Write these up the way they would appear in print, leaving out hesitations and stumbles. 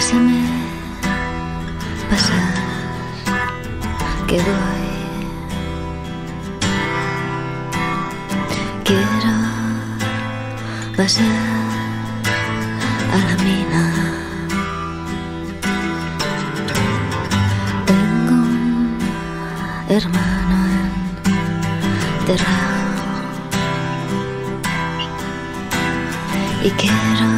Déjame pasar, que voy quiero pasar a la mina. Tengo un hermano enterrado y quiero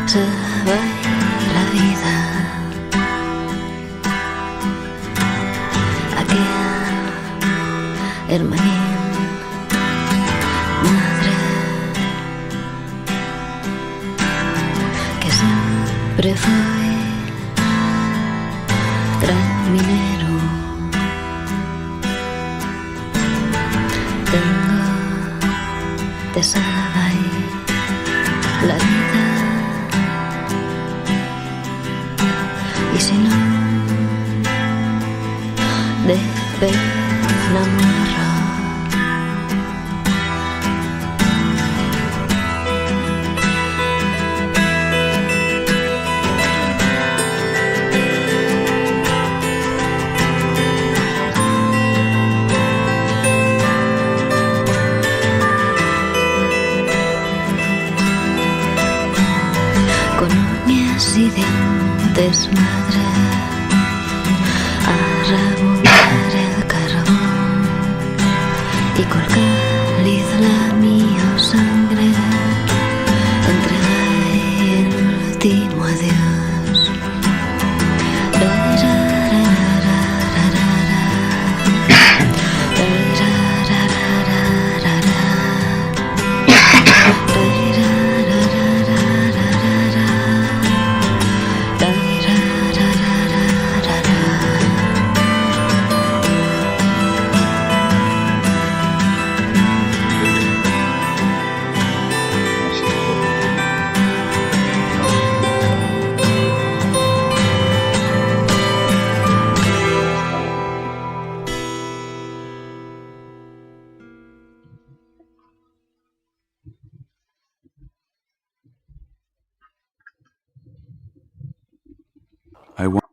saber la vida. Hermanín, madre, que siempre fue minero. Tengo tesada y la vida, y si no, de pena muero. Con uñas y dientes, madre, a remover el carbón y colgar la mía sangre, entregar el último adiós. I want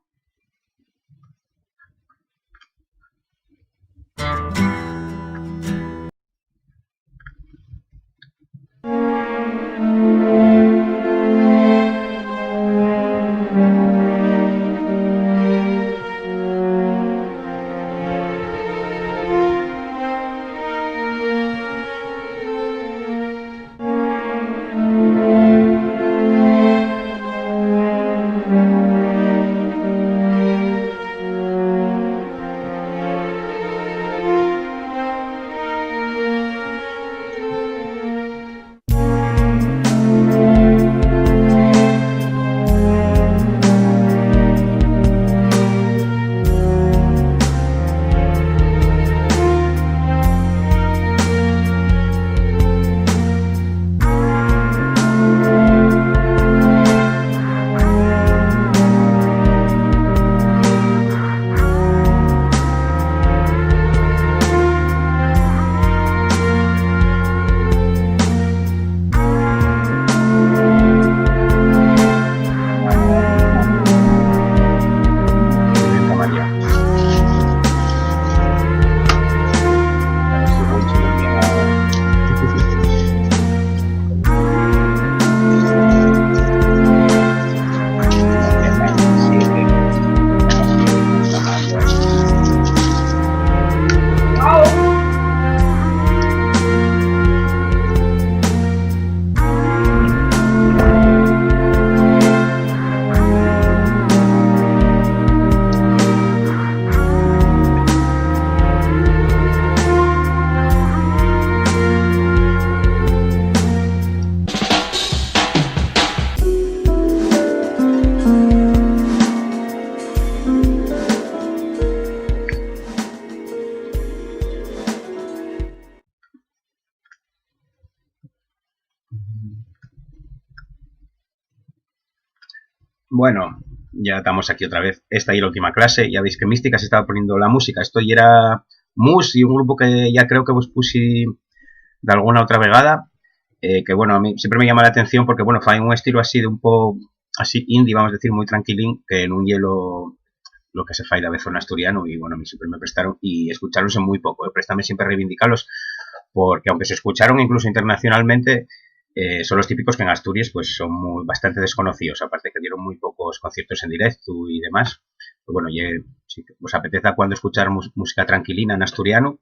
Bueno, ya estamos aquí otra vez. Esta y la última clase. Ya veis que Mística se estaba poniendo la música. Esto ya era Mus y un grupo que ya creo que vos puse de alguna otra vegada. Que bueno, a mí siempre me llama la atención porque bueno, fue un estilo así de un poco así indie, vamos a decir, muy tranquilín, que en un hielo lo que se fai da vez en asturiano y bueno, a mí siempre me prestaron y escucharonse muy poco, préstame siempre reivindicarlos porque aunque se escucharon incluso internacionalmente, son los típicos que en Asturias pues son bastante desconocidos, aparte que dieron muy pocos conciertos en directo y demás. Pues bueno, si os apetece cuando escuchar música tranquilina en asturiano,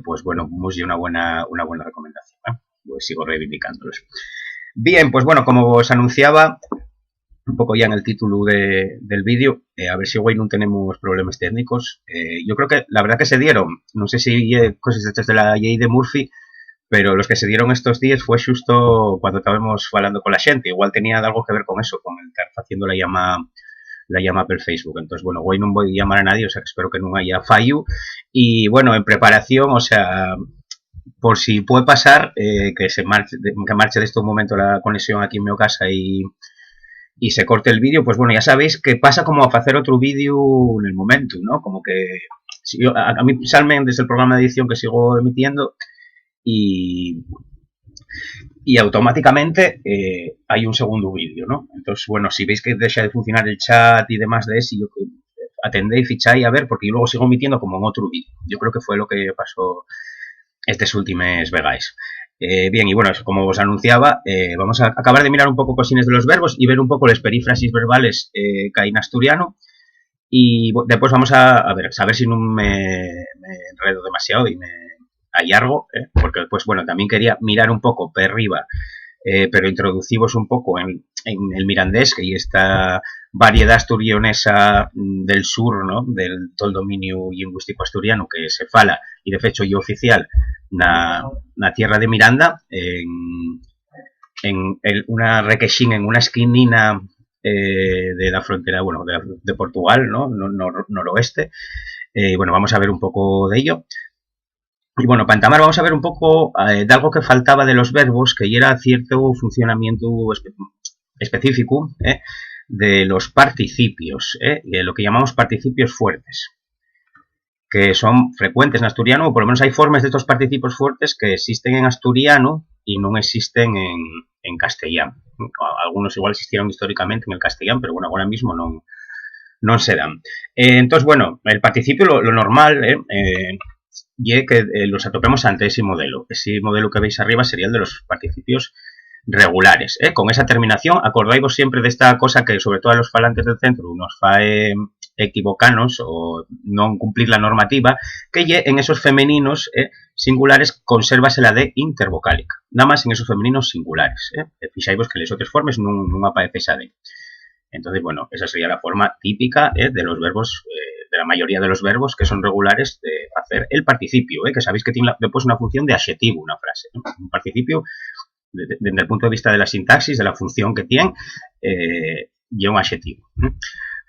pues bueno, una buena recomendación, ¿eh? Pues sigo reivindicándolos. Bien, pues bueno, como os anunciaba un poco ya en el título del vídeo, a ver si hoy no tenemos problemas técnicos. Yo creo que la verdad que se dieron, no sé si cosas hechas de la ley de Murphy, pero los que se dieron estos días fue justo cuando estábamos hablando con la gente. Igual tenía algo que ver con eso, con el estar haciendo la llama por Facebook. Entonces, bueno, hoy no voy a llamar a nadie, o sea, que espero que no haya fallo. Y bueno, en preparación, o sea, por si puede pasar, que marche de este momento la conexión aquí en mi casa y se corte el vídeo, pues bueno, ya sabéis que pasa como a hacer otro vídeo en el momento, ¿no? Como que a mí salmen desde el programa de edición que sigo emitiendo y automáticamente hay un segundo vídeo, ¿no? Entonces, bueno, si veis que deja de funcionar el chat y demás de eso, atendéis, ficháis a ver, porque yo luego sigo emitiendo como en otro vídeo. Yo creo que fue lo que pasó estos últimos vegáis. Bien, y bueno, como os anunciaba, vamos a acabar de mirar un poco cosines de los verbos y ver un poco las perífrasis verbales que hay en asturiano. Y después vamos a ver si no me enredo demasiado y me allargo, porque pues bueno, también quería mirar un poco per arriba, pero introducimos un poco en el mirandés, que hay esta variedad asturionesa del sur, ¿no? Del todo el dominio lingüístico asturiano que se fala y de hecho y oficial na tierra de Miranda, en una requexín, en una esquinina de la frontera, bueno, de Portugal, ¿no? Noroeste. Bueno, vamos a ver un poco de ello. Y bueno, para entamar vamos a ver un poco de algo que faltaba de los verbos, que era cierto funcionamiento específico de los participios, lo que llamamos participios fuertes, que son frecuentes en asturiano, o por lo menos hay formas de estos participios fuertes que existen en asturiano y no existen en castellano. Algunos igual existieron históricamente en el castellano, pero bueno, ahora mismo no se dan. Entonces, bueno, el participio, lo normal, y que los atopemos ante ese modelo. Ese modelo que veis arriba sería el de los participios regulares. Con esa terminación, acordáis siempre de esta cosa que sobre todo a los falantes del centro nos fae equivocanos o no cumplir la normativa, que en esos femeninos singulares consérvase la D intervocálica. Nada más en esos femeninos singulares. Fixáis que les otras formas no aparece esa D. Entonces, bueno, esa sería la forma típica de los verbos, de la mayoría de los verbos que son regulares de hacer el participio, que sabéis que tiene después una función de adjetivo, una frase, ¿no? Un participio, desde el punto de vista de la sintaxis, de la función que tiene, y un adjetivo.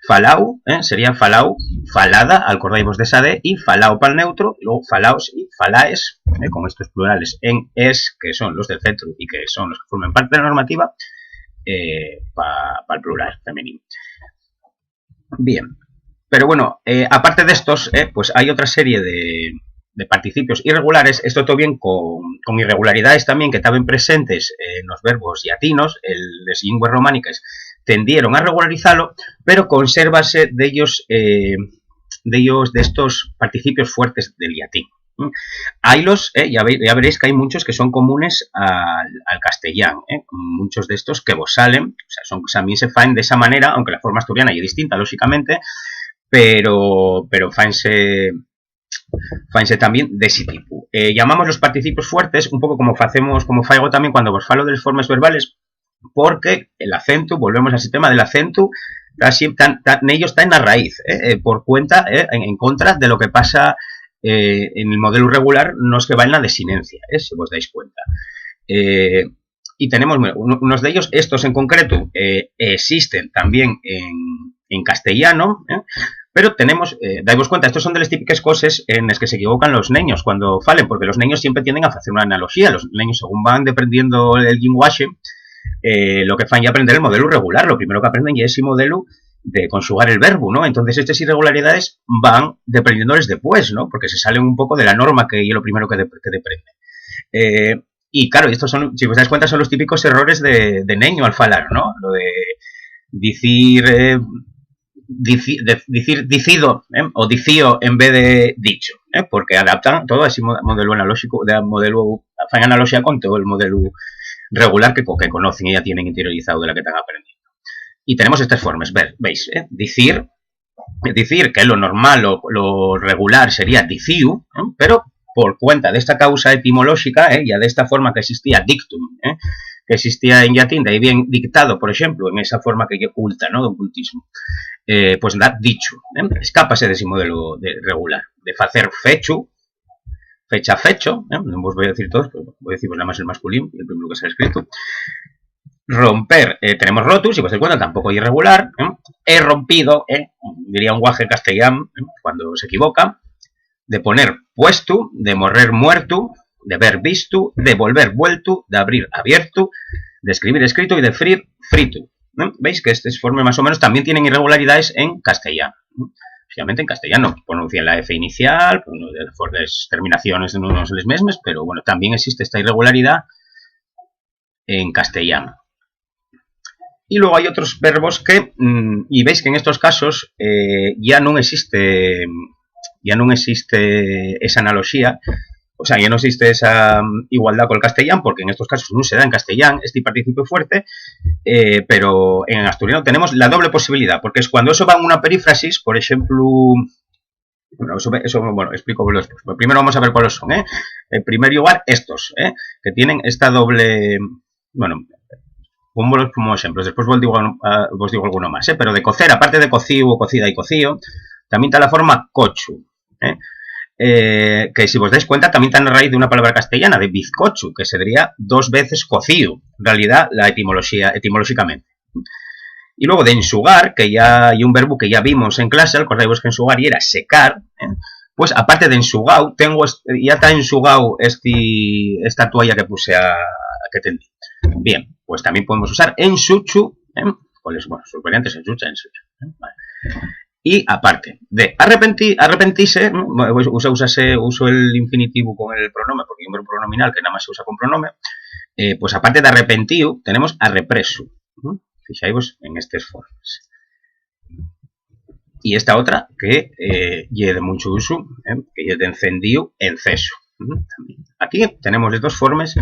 Falau, sería falau, falada, acordáis de esa D, y falau para el neutro, y luego falaos y falaes, con estos plurales en es, que son los del centro y que son los que forman parte de la normativa, para el plural femenino. Bien, pero bueno, aparte de estos, pues hay otra serie de participios irregulares. Esto todo bien con irregularidades también que estaban presentes en los verbos latinos. Las lenguas románicas tendieron a regularizarlo, pero consérvase de estos participios fuertes del latín. Haylos, ya veréis que hay muchos que son comunes al castellano, muchos de estos que vos salen, o sea, también se faen de esa manera, aunque la forma asturiana es distinta, lógicamente, pero faense también de ese tipo. Llamamos los participios fuertes, un poco como faigo también cuando vos falo de las formas verbales, porque el acento, volvemos al sistema del acento, ellos está en la raíz, por cuenta, en contra de lo que pasa en el modelo regular, no es que va en la desinencia, si os dais cuenta. Y tenemos unos de ellos, estos en concreto, existen también en castellano, pero tenemos, dais cuenta, estos son de las típicas cosas en las que se equivocan los niños cuando falen, porque los niños siempre tienden a hacer una analogía. Los niños, según van aprendiendo el lenguaje, lo que fan ya aprender el modelo regular. Lo primero que aprenden ya es ese modelo de conjugar el verbo, ¿no? Entonces estas irregularidades van dependiéndoles después, ¿no? Porque se salen un poco de la norma que es lo primero que deprende. Y claro, estos son, si os dais cuenta, son los típicos errores de niño al falar, ¿no? Lo de decir decir dicido o dicío en vez de dicho, porque adaptan todo a ese modelo analógico, de modelo, fan analogía con todo el modelo regular que conocen y ya tienen interiorizado de la que están aprendiendo. Y tenemos estas formas, veis, decir que lo normal, lo regular sería diciu, pero por cuenta de esta causa etimológica, ya de esta forma que existía dictum, que existía en latín, de ahí bien dictado, por ejemplo, en esa forma que oculta, ¿no?, de ocultismo, pues da dicho, escápase de ese modelo regular, de hacer fecho, fecha fecho, no os voy a decir todos, pero voy a decir nada más el masculino, el primero que se ha escrito. Romper, tenemos rotus, y pues el cuento tampoco es irregular, he rompido, diría un guaje castellano, cuando se equivoca, de poner puesto, de morrer muerto, de ver visto, de volver vuelto, de abrir abierto, de escribir escrito y de frir frito. ¿Veis que estas formas más o menos también tienen irregularidades en castellano? Obviamente en castellano pronuncian la F inicial, por las terminaciones no son las mismas, pero bueno, también existe esta irregularidad en castellano. Y luego hay otros verbos que, y veis que en estos casos ya no existe esa analogía, o sea, ya no existe esa igualdad con el castellano, porque en estos casos no se da en castellano este participio fuerte, pero en asturiano tenemos la doble posibilidad, porque es cuando eso va en una perífrasis, por ejemplo, bueno, bueno, explico después. Primero vamos a ver cuáles son, En primer lugar, estos, que tienen esta doble, bueno, pongo como ejemplos, después os digo alguno más, pero de cocer, aparte de cocido, cocida y cocío, también está la forma cochu, que si os dais cuenta también está en raíz de una palabra castellana, de bizcocho, que sería 2 veces cocido, en realidad la etimológicamente. Y luego de ensugar, que ya hay un verbo que ya vimos en clase, acordáis que ensugar y era secar, pues aparte de ensugado, ya está ensugado esta toalla que puse que tendí. Bien, pues también podemos usar ensuchu, pues bueno, sus variantes ensucha, vale. Y aparte de arrepentirse, uso el infinitivo con el pronombre, porque hay un verbo pronominal que nada más se usa con pronombre, pues aparte de arrepentido, tenemos arrepreso. Fijáis en estas formas. Y esta otra, que lleve de mucho uso, que lleve de encendido, enceso. Aquí tenemos las dos formas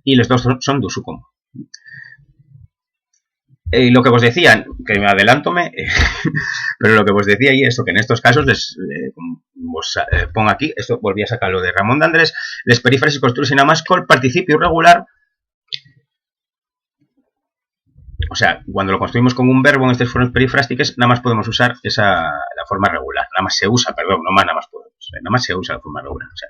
y las dos son de uso común. Y lo que os decía, que me adelántome, pero lo que os decía y esto, que en estos casos, os pongo aquí, esto volví a sacarlo de Ramón de Andrés, les perífrasis construyen nada más con el participio irregular. O sea, cuando lo construimos con un verbo en estas formas perifrásticas, nada más podemos usar la forma regular. Nada más se usa, perdón, no más nada más podemos. Nada más se usa la forma regular. O sea,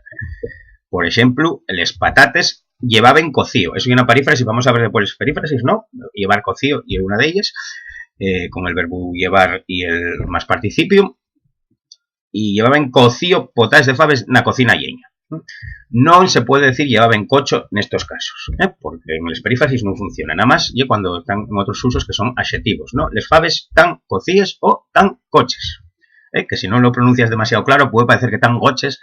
por ejemplo, les patates llevaban cocido. Eso es una perífrasis, vamos a ver después perífrasis, ¿no? Llevar cocido y una de ellas, con el verbo llevar y el más participio. Y llevaban cocido potas de faves na cocina lleña. No se puede decir llevaban cocho en estos casos, porque en las perífrasis no funciona. Nada más y cuando están en otros usos que son adjetivos, ¿no? Les faves tan cocíes o tan coches. Que si no lo pronuncias demasiado claro puede parecer que tan goches,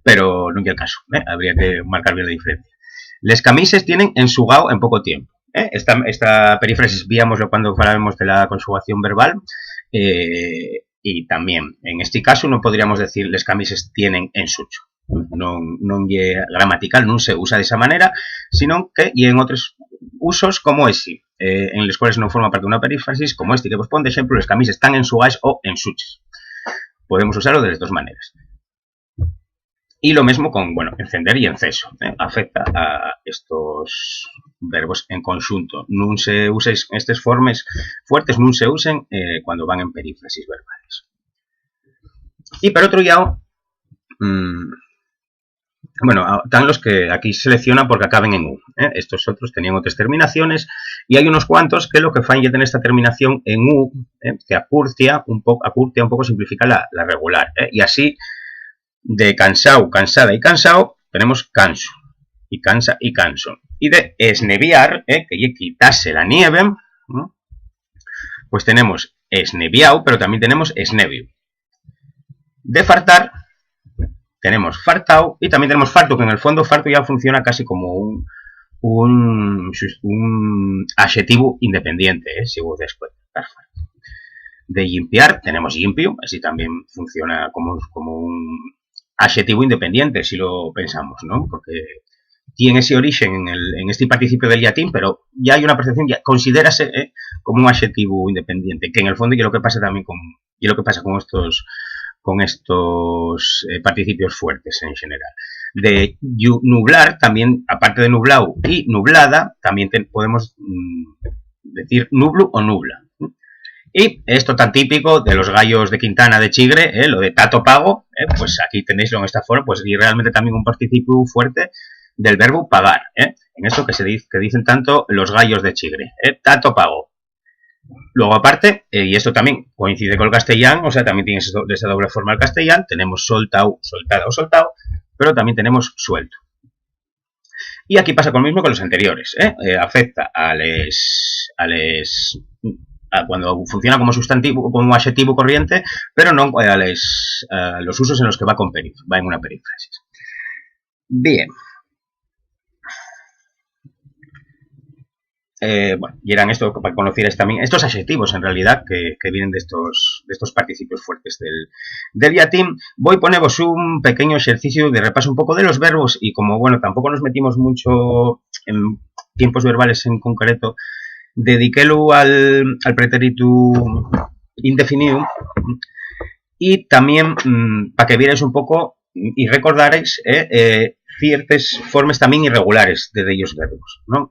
pero no es el caso. Habría que marcar bien la diferencia. Les camises tienen ensugado en poco tiempo. Esta perífrasis víamoslo cuando hablábamos de la conjugación verbal. Y también, en este caso, no podríamos decir les camises tienen ensucho. No gramatical, no se usa de esa manera, sino que y en otros usos como ese, en los cuales no forma parte de una perífrasis, como este que vos pone de ejemplo, les camises están ensugados o ensuches. Podemos usarlo de las dos maneras. Y lo mismo con, bueno, encender y enceso. Afecta a estos verbos en conjunto. No se usen estas formas fuertes, no se usen cuando van en perífrasis verbales. Y por otro lado, bueno, están los que aquí seleccionan porque acaben en U. Estos otros tenían otras terminaciones y hay unos cuantos que lo que fan ya tener esta terminación en U, que acurcia un poco, simplifica la regular. Y así, de cansado, cansada y cansado, tenemos canso, y cansa y canso. Y de esneviar, que ya quitase la nieve, pues tenemos esneviao, pero también tenemos esnevio. De fartar, tenemos fartao y también tenemos farto, que en el fondo farto ya funciona casi como un adjetivo independiente, si vos des cuenta. limpiar, tenemos limpio, así también funciona como un adjetivo independiente, si lo pensamos, ¿no? Porque tiene ese origen en este participio del latín, pero ya hay una percepción, ya considérase como un adjetivo independiente, que en el fondo es lo que pasa también con estos participios fuertes en general. De nublar, también, aparte de nublado y nublada, también podemos decir nublu o nubla. Y esto tan típico de los gallos de Quintana de Chigre, lo de tato pago, pues aquí tenéislo en esta forma, pues y realmente también un participio fuerte del verbo pagar, en eso que dicen tanto los gallos de Chigre, tato pago. Luego aparte, y esto también coincide con el castellano, o sea, también tiene esa doble forma el castellano, tenemos soltau, soltada o soltado, pero también tenemos suelto. Y aquí pasa con lo mismo con los anteriores, afecta cuando funciona como sustantivo, como adjetivo corriente, pero no a los usos en los que va en una perífrasis. Bien. Bueno, y eran esto para conocer también estos adjetivos en realidad que vienen de estos participios fuertes del latín. Voy a poneros un pequeño ejercicio de repaso un poco de los verbos y como bueno, tampoco nos metimos mucho en tiempos verbales en concreto, dediquélo al pretérito indefinido y también para que vierais un poco y recordarais ciertas formas también irregulares de ellos verbos, ¿no?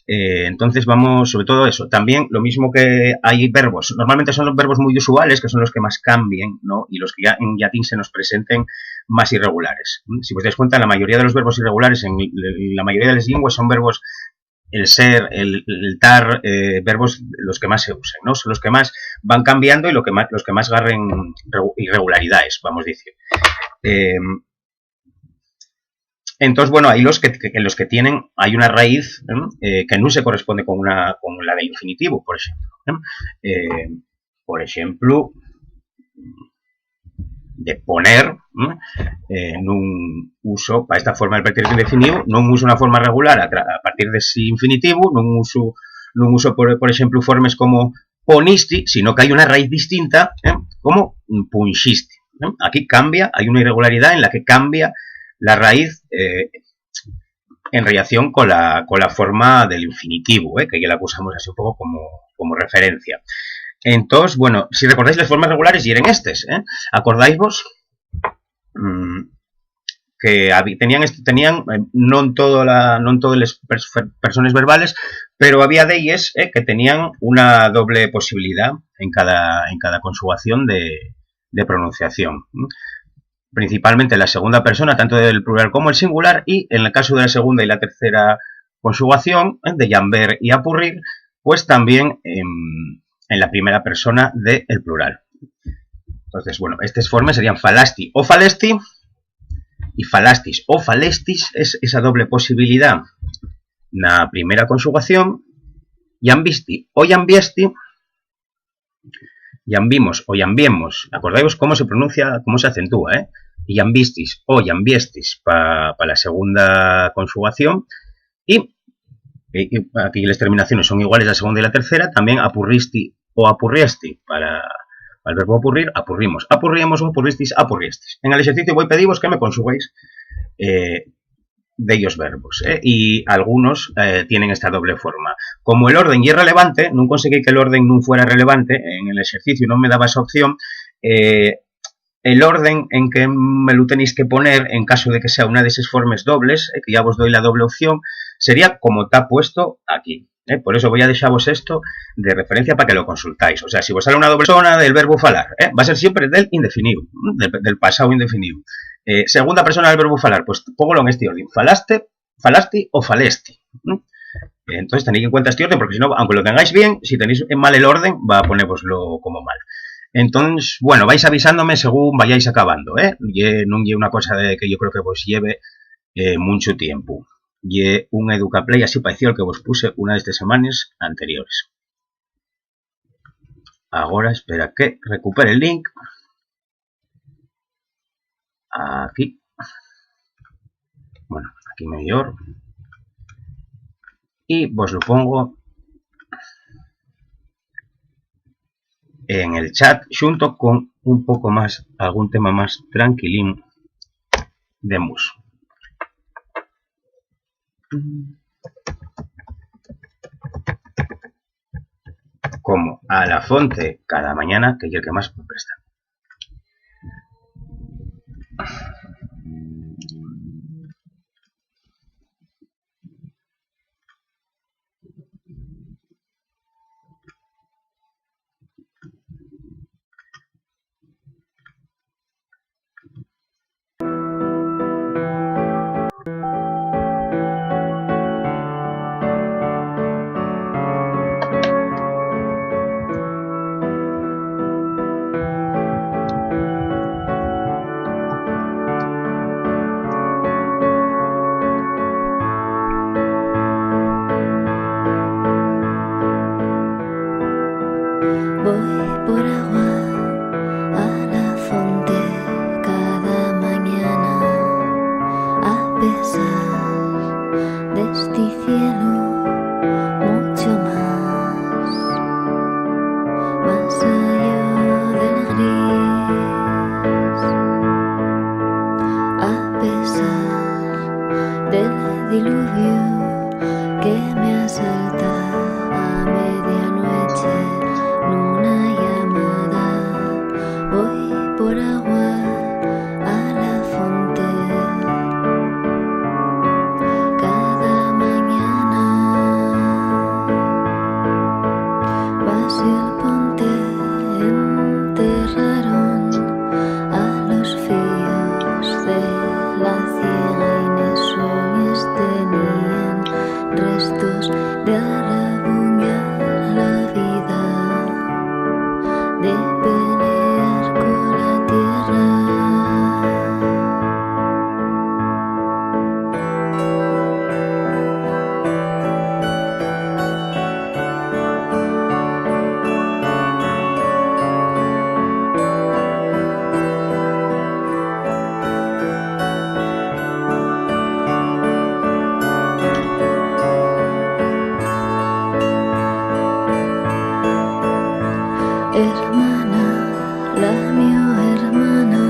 Entonces vamos, sobre todo eso, también lo mismo que hay verbos, normalmente son los verbos muy usuales, que son los que más cambian, ¿no? Y los que ya en latín se nos presenten más irregulares. Si os dais cuenta, la mayoría de los verbos irregulares en la mayoría de las lenguas son verbos, el ser, el tar, verbos los que más se usan, ¿no? Son los que más van cambiando y los que más agarren irregularidades, vamos a decir. Entonces, bueno, hay los que tienen, hay una raíz que no se corresponde con la del infinitivo, por ejemplo. Por ejemplo, de poner, en un uso, para esta forma del pretérito indefinido, no uso una forma regular a partir de ese infinitivo, no uso por ejemplo, formas como ponisti, sino que hay una raíz distinta, como punxisti. Aquí cambia, hay una irregularidad en la que cambia la raíz en relación con la forma del infinitivo, que ya la usamos así un poco como referencia. Entonces, bueno, si recordáis las formas regulares y eran estos, acordáis-vos que tenían no todas las personas verbales, pero había de ellas que tenían una doble posibilidad en cada conjugación de pronunciación. Principalmente la segunda persona, tanto del plural como el singular, y en el caso de la segunda y la tercera conjugación, de llamber y apurrir, pues también en la primera persona del plural. Entonces, bueno, estas formas serían falasti o falesti, y falastis o falestis es esa doble posibilidad en la primera conjugación, llambisti o llambiesti, llambimos o llambiemos, acordáis cómo se pronuncia, cómo se acentúa, llambistis o llambiestis para la segunda conjugación, y aquí las terminaciones son iguales la segunda y la tercera, también apurristi o apurriesti para el verbo apurrir, apurrimos, apurriemos o apurristis, apurriestis. En el ejercicio voy a pediros que me conjuguéis de ellos verbos, y algunos tienen esta doble forma. Como el orden ya es relevante, no conseguí que el orden no fuera relevante, en el ejercicio no me daba esa opción, el orden en que me lo tenéis que poner en caso de que sea una de esas formas dobles, que ya os doy la doble opción, sería como está puesto aquí. Por eso voy a dejaros esto de referencia para que lo consultáis. O sea, si vos sale una doble persona del verbo falar, va a ser siempre del indefinido, del pasado indefinido. Segunda persona del verbo falar, pues póngalo en este orden. Falaste, falasti o falesti. Entonces tenéis en cuenta este orden, porque si no, aunque lo tengáis bien, si tenéis mal el orden, va a poneroslo como mal. Entonces, bueno, vais avisándome según vayáis acabando, no es una cosa que yo creo que vos lleve mucho tiempo. Y un Educaplay así parecido al que vos puse una de estas semanas anteriores. Ahora espera que recupere el link. Aquí. Bueno, aquí mejor. Y vos lo pongo. en el chat, xunto con un pouco máis, algún tema máis tranquilín de mus. Como a la fonte cada mañana, que é o que máis me presta. Voy por agua a la fonte cada mañana, a pesar de este cielo mucho más allá del gris, a pesar del diluvio que me asalta a medianoche. Una llamada, voy por agua a la fonte cada mañana. Vas y el ponte enterraron a los fíos de la ciega Inés tenían restos de arabuñar la vida, de pelear con la tierra. Hermana, la mio hermana,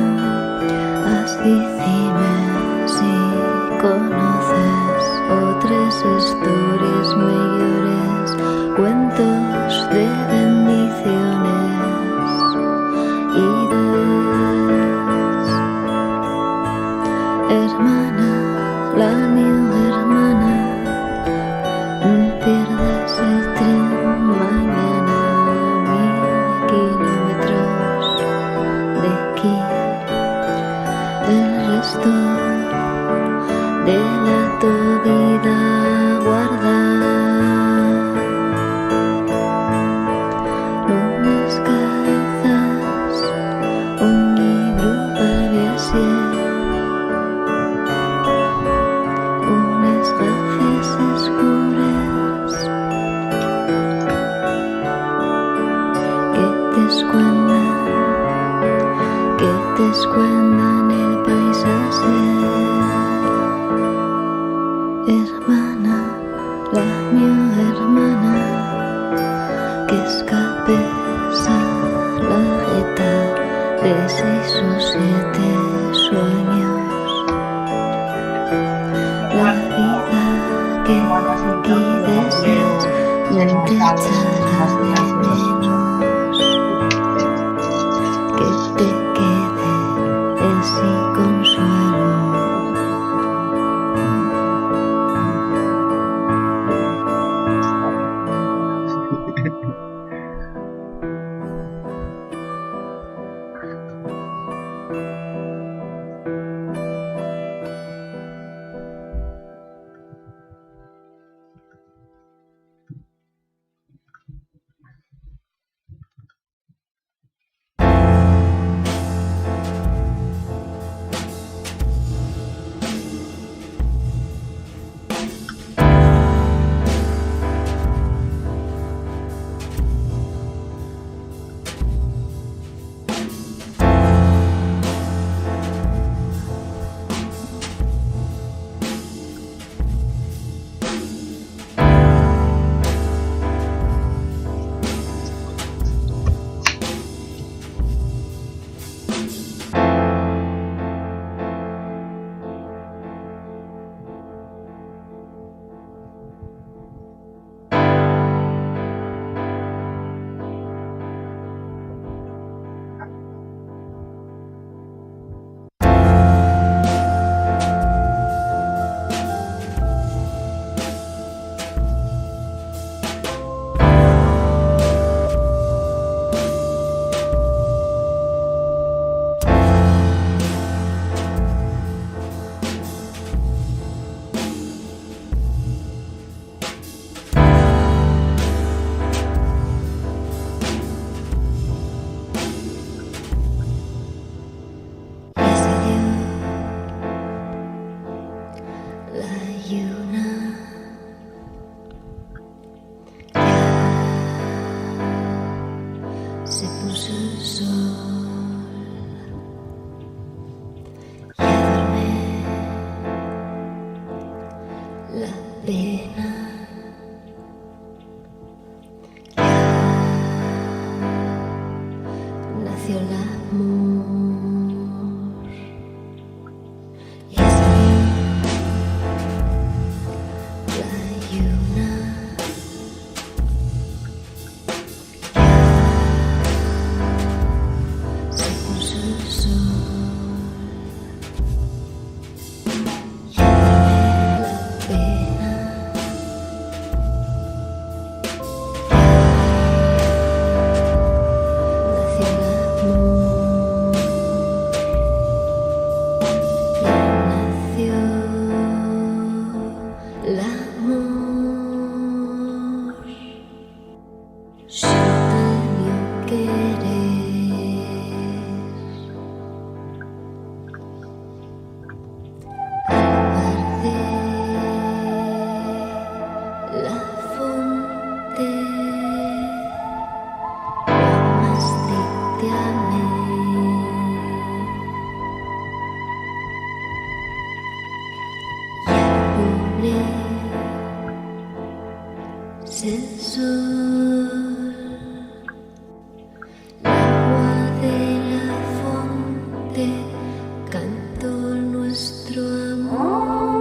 haz dicime si conoces otras historias mejores, cuentos de bendiciones y des. Hermana, la mio hermana, pierdas el tren mañana. Kilómetros de aquí, el resto de la tu vida guarda. Unas cabezas, un libro para viajar, unas gafas oscuras que te escuendan el paisaje. Hermana, la mi hermana, que escapes a la jeta de 6 o 7 sueños. La vida que deseas no te echará de menos. Que te quede ese consuelo. sol, el agua de la fuente, cantó nuestro amor.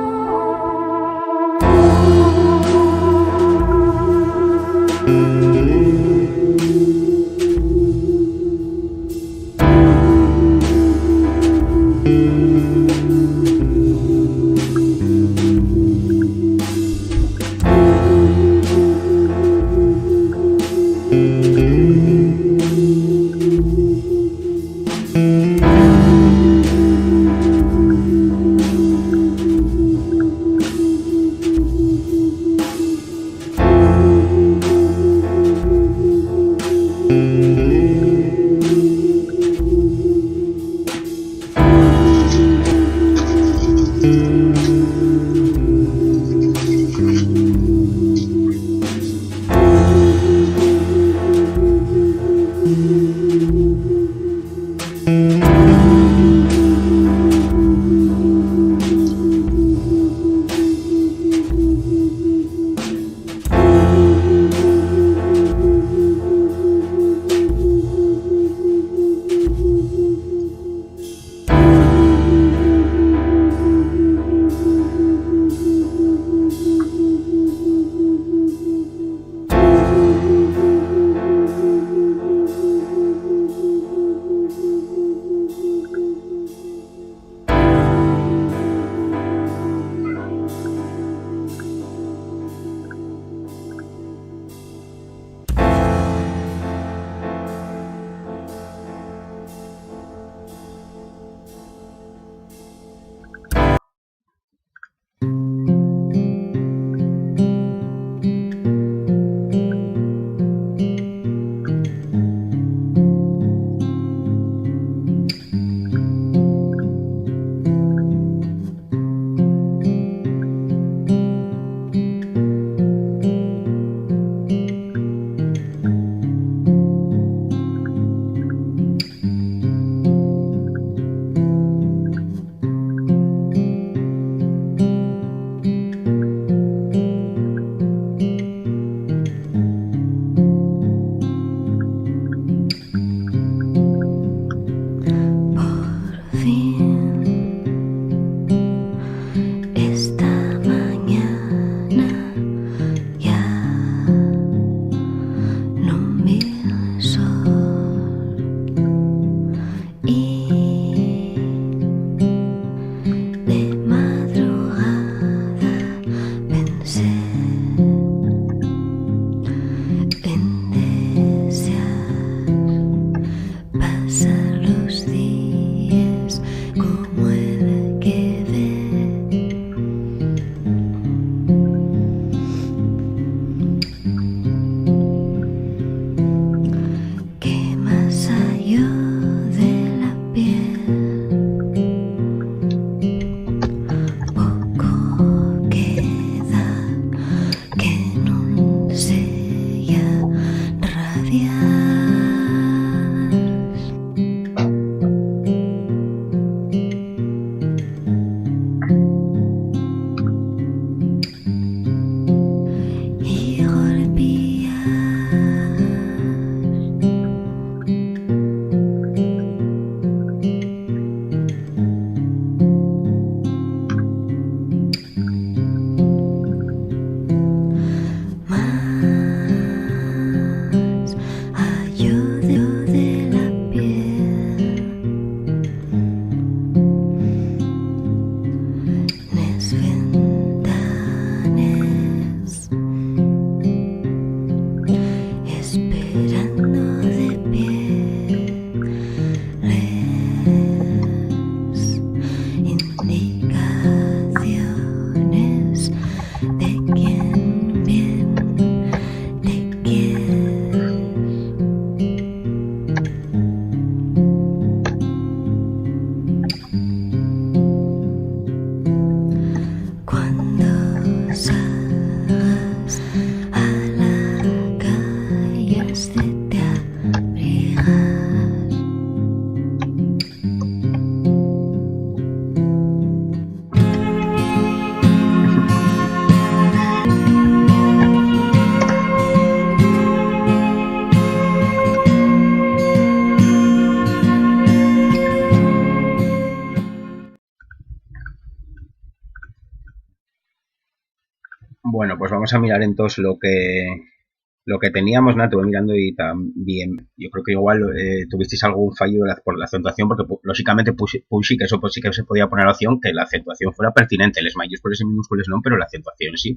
Bueno, pues vamos a mirar entonces lo que teníamos, ¿no? Estuve mirando y también, yo creo que igual tuvisteis algún fallo por la acentuación, porque lógicamente pusí que eso pues sí que se podía poner la opción que la acentuación fuera pertinente, les mayúsculas y minúsculas no, pero la acentuación sí,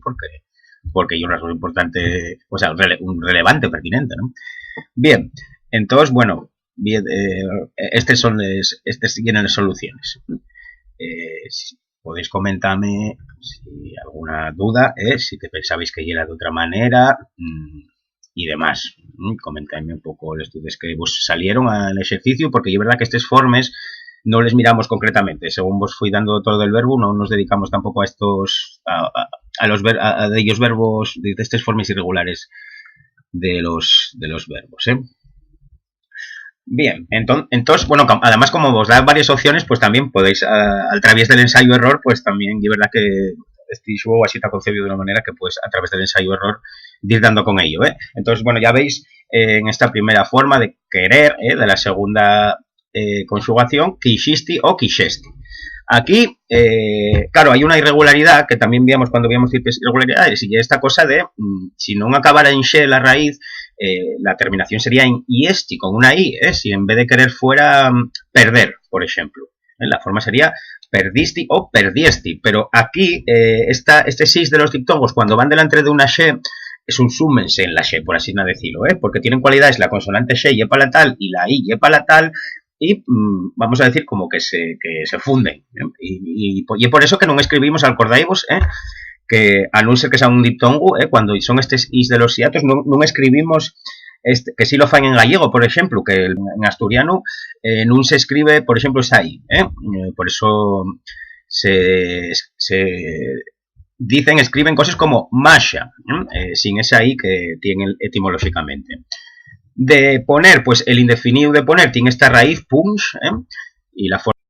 porque hay un rasgo importante, o sea, un relevante pertinente, ¿no? Bien, entonces, bueno, bien, estas tienen las soluciones. Si podéis comentarme si alguna duda, si te pensabais que era de otra manera y demás. Comentadme un poco los estudios que vos salieron al ejercicio, porque es verdad que estos formes no les miramos concretamente. Según vos fui dando todo el verbo, no nos dedicamos tampoco a estos a ellos verbos, de estas formas irregulares de los verbos, Bien, entonces, bueno, además como os da varias opciones, pues también podéis, a través del ensayo-error, pues también, y verdad que este juego así está concebido de una manera que pues a través del ensayo-error ir dando con ello, Entonces, bueno, ya veis en esta primera forma de querer, de la segunda conjugación, quixiste o quixeste. Aquí, claro, hay una irregularidad que también veíamos cuando veíamos ciertas irregularidades, y esta cosa de, si no acabara en xe la raíz, la terminación sería en iesti, con una i, si en vez de querer fuera perder, por ejemplo. La forma sería perdisti o perdiesti, pero aquí este 6 de los diptongos, cuando van delante de una xe, es un súmense en la xe, por así decirlo, porque tienen cualidades la consonante xe y palatal y la i y palatal, y vamos a decir como que se funden. Y por eso que no escribimos, acordaivos, que a non ser que sea un diptongo, cuando son estes is de los hiatos, non escribimos, que si lo fan en gallego, por ejemplo, que en asturiano non se escribe, por ejemplo, esa i, por eso escriben cosas como masha, sin esa i que tienen etimológicamente. De poner, pues el indefinido de poner tiene esta raíz, punch, y la forma.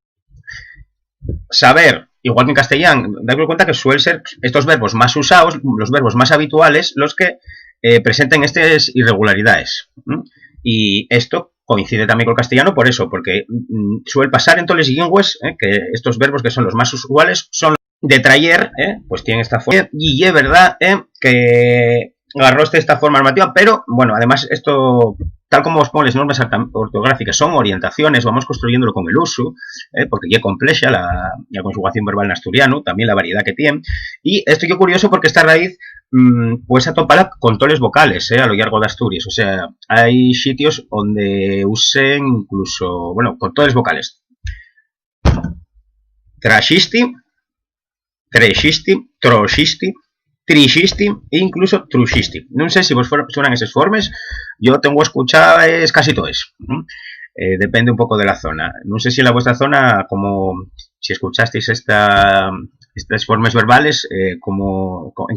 Saber, igual que en castellano, dadme cuenta que suelen ser estos verbos más usados, los verbos más habituales, los que presenten estas irregularidades. Y esto coincide también con el castellano por eso, porque suele pasar en todas las lenguas que estos verbos que son los más usuales son de traer, pues tienen esta forma. Y es verdad que agarró esta forma normativa, pero bueno, además esto, tal como os pongo las normas ortográficas, son orientaciones, vamos construyéndolo con el uso, porque ya compleja la conjugación verbal en asturiano, también la variedad que tiene, y esto es curioso porque esta raíz pues atoparla con todas las vocales a lo largo de Asturias, o sea, hay sitios donde usen incluso, bueno, con todas las vocales. Trashisti, treshisti, troshisti, trixisti e incluso truxisti. No sé si vos suenan esas formas, yo tengo escuchado casi todas. Depende un poco de la zona. No sé si en la vuestra zona, como si escuchasteis estas formas verbales, en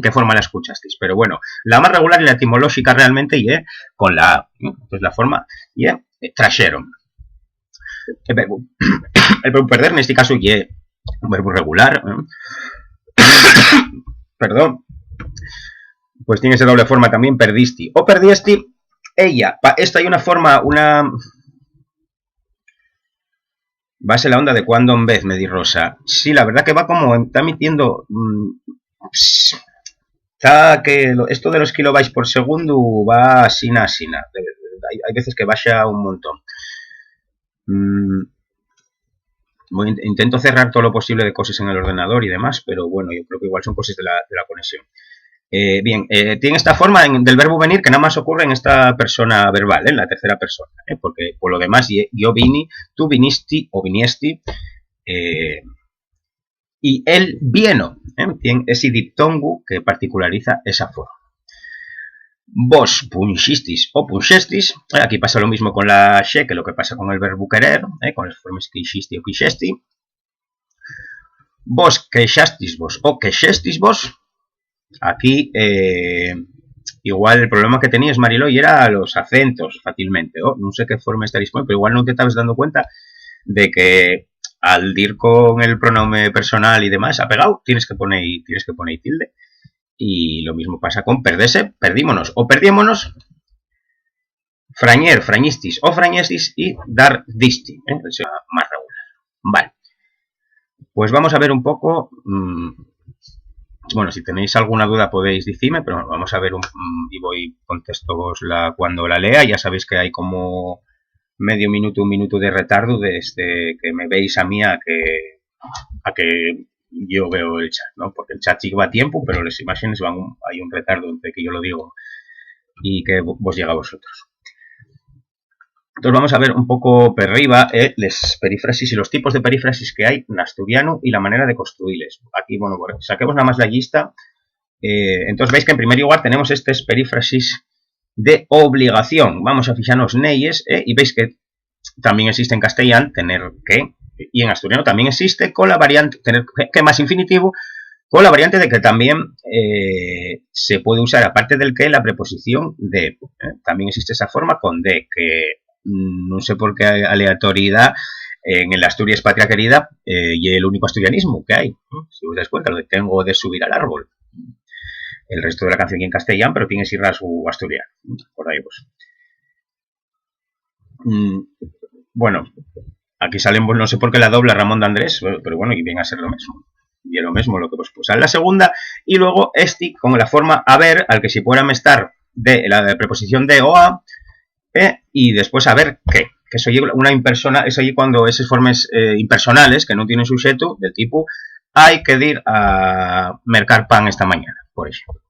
qué forma la escuchasteis. Pero bueno, la más regular y la etimológica realmente y con la A. Entonces la forma y traxeron. El verbo perder en este caso y un verbo regular. Perdón. Pues tiene esa doble forma también, perdisti o perdiesti. Ella, esta hay una forma, va a ser la onda de cuando en vez, me di Rosa. Sí, la verdad que va como, está emitiendo, está que esto de los kilobytes por segundo va asina. Hay veces que baja un montón. Intento cerrar todo lo posible de cosas en el ordenador y demás, pero bueno, yo creo que igual son cosas de la conexión. Bien, tiene esta forma del verbo venir que nada más ocurre en esta persona verbal, en la tercera persona, porque por lo demás yo vini, tú vinisti o viniesti, y él vieno, tiene ese diptongo que particulariza esa forma. Vos punchistis o punchestis, aquí pasa lo mismo con la she que lo que pasa con el verbo querer, con las formas quixiste o quixesti. Vos queixastis vos o queixestis vos. Aquí, igual el problema que tenías, Mariloy, era los acentos fácilmente. No sé qué forma estaréis poniendo, pero igual no te estabas dando cuenta de que al dir con el pronombre personal y demás, apegado, tienes que poner tilde. Y lo mismo pasa con perderse, perdímonos o perdiémonos, frañer, frañistis o frañestis y dar disti, es más regular. Vale. Pues vamos a ver un poco Bueno, si tenéis alguna duda podéis decirme, pero vamos a ver y voy contesto cuando la lea. Ya sabéis que hay como medio minuto, un minuto de retardo desde que me veis a mí a que yo veo el chat, ¿no? Porque el chat sí va a tiempo, pero las imágenes hay un retardo entre que yo lo digo y que vos llega a vosotros. Entonces vamos a ver un poco per arriba les perífrasis y los tipos de perífrasis que hay en asturiano y la manera de construirles. Aquí, bueno, saquemos nada más la lista. Entonces veis que en primer lugar tenemos estos perífrasis de obligación. Vamos a fijarnos neyes y veis que también existe en castellano tener que, y en asturiano también existe con la variante tener que más infinitivo, con la variante de que también se puede usar, aparte del que, la preposición de. También existe esa forma con de, que no sé por qué aleatoriedad en el Asturias Patria Querida y el único asturianismo que hay. Si os dais cuenta, lo de tengo de subir al árbol. El resto de la canción en castellano, pero tiene ese rasgo asturiano. Por ahí vos. Bueno, aquí salen, no sé por qué la dobla Ramón de Andrés, pero bueno, y viene a ser lo mismo. Y es lo mismo lo que vos puse en la segunda. Y luego con la forma haber, al que si pudiera estar de la preposición de o a, y después haber qué. Que eso lleva una impersona, eso allí cuando esas formas impersonales que no tienen sujeto del tipo hay que ir a mercar pan esta mañana, por ejemplo.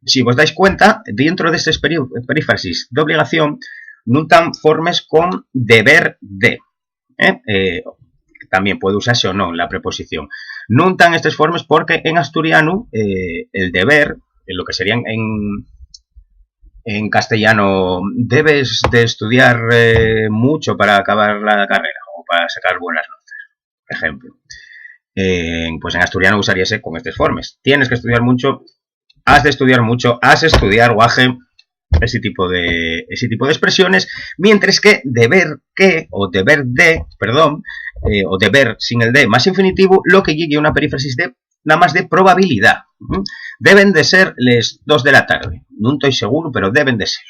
Si vos dais cuenta, dentro de estos perífrasis de obligación, no tan formes con deber de. También puede usarse o no la preposición. No tan estas formas porque en asturiano el deber, lo que serían en castellano, debes de estudiar mucho para acabar la carrera o para sacar buenas notas, por ejemplo. Pues en asturiano usaríase con estas formas. Tienes que estudiar mucho, has de estudiar mucho, has de estudiar guaje, ese tipo de expresiones, mientras que deber que o deber de, perdón, o deber sin el de más infinitivo, lo que llegue a una perífrasis de nada más de probabilidad. Deben de ser las 2 de la tarde. No estoy seguro, pero deben de ser.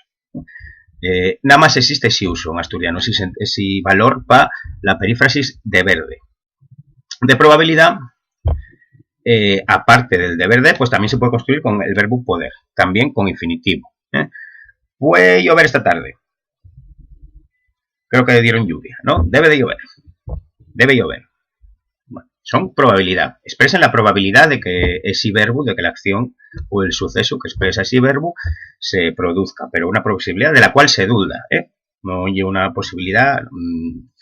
Nada más existe ese uso en asturiano, ese valor para la perífrasis deber de. De probabilidad, aparte del deber de, pues también se puede construir con el verbo poder, también con infinitivo. Puede llover esta tarde. Creo que dieron lluvia, ¿no? Debe de llover. Debe llover. Bueno, son probabilidad. Expresan la probabilidad de que ese verbo, de que la acción o el suceso que expresa ese verbo se produzca, pero una posibilidad de la cual se duda, no hay una posibilidad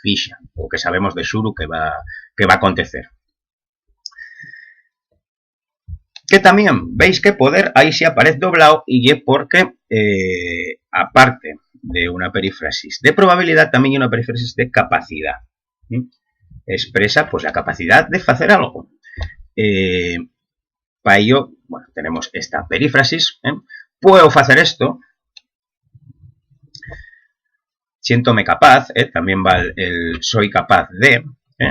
fija, o que sabemos de suru que va a acontecer. Que también veis que poder ahí se aparece doblado y es porque aparte de una perífrasis de probabilidad también hay una perífrasis de capacidad. Expresa pues la capacidad de hacer algo. Para ello, bueno, tenemos esta perífrasis. Puedo hacer esto. Siéntome capaz. También va el soy capaz de.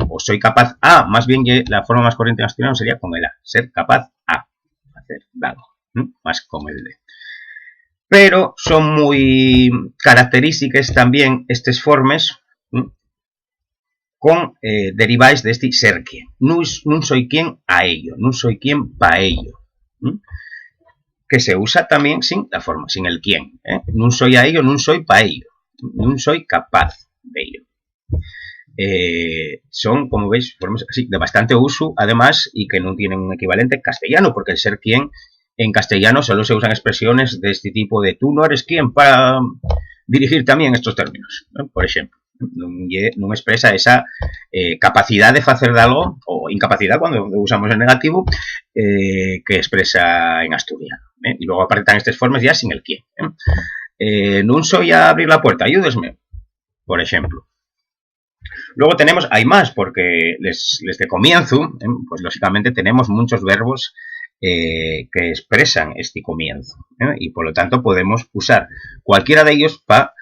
O soy capaz a. Más bien la forma más corriente en asturiano sería con el a. Ser capaz a hacer algo. Más con el de. Pero son muy características también estas formas con deriváis de este ser quien. No soy quien a ello, no soy quien para ello. Que se usa también sin la forma, sin el quien. No soy a ello, no soy para ello. No soy capaz de ello. Son, como veis, formas así, de bastante uso, además, y que no tienen un equivalente castellano, porque el ser quien en castellano solo se usan expresiones de este tipo de tú no eres quien para dirigir también estos términos, por ejemplo. No expresa esa capacidad de hacer de algo, o incapacidad cuando usamos el negativo, que expresa en asturiano. Y luego aparecen estas formas ya sin el quién. No soy a abrir la puerta, ayúdesme, por ejemplo. Luego tenemos, hay más, porque desde comienzo, pues lógicamente tenemos muchos verbos que expresan este comienzo. Y por lo tanto podemos usar cualquiera de ellos para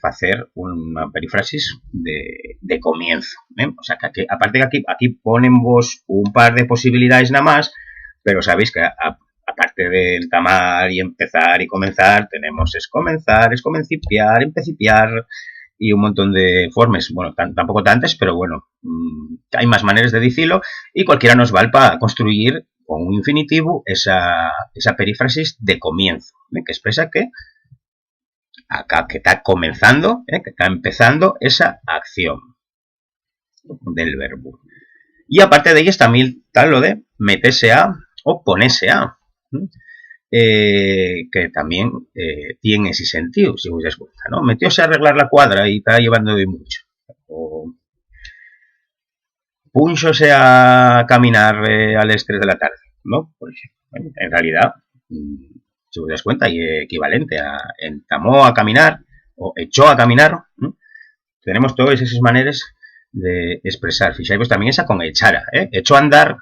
hacer una perífrasis de comienzo. O sea, que aparte de aquí ponen vos un par de posibilidades nada más, pero sabéis que aparte del tamar y empezar y comenzar, tenemos es comenzar, es comencipiar, empecipiar y un montón de formas, bueno, tampoco tantas, pero bueno, hay más maneras de decirlo, y cualquiera nos vale para construir con un infinitivo esa perífrasis de comienzo, que expresa que acá que está comenzando, que está empezando esa acción del verbo. Y aparte de ellas también está lo de meterse a o ponerse a, que también tiene ese sentido, si os das cuenta, ¿no? Metióse a arreglar la cuadra y está llevando de mucho. O púnxose a caminar a las 3 de la tarde, ¿no? Por ejemplo, bueno, en realidad, si os das cuenta, hay equivalente a entamó a caminar o echó a caminar, ¿no? Tenemos todas esas maneras de expresar. Fijáis también esa con echara, echó a andar,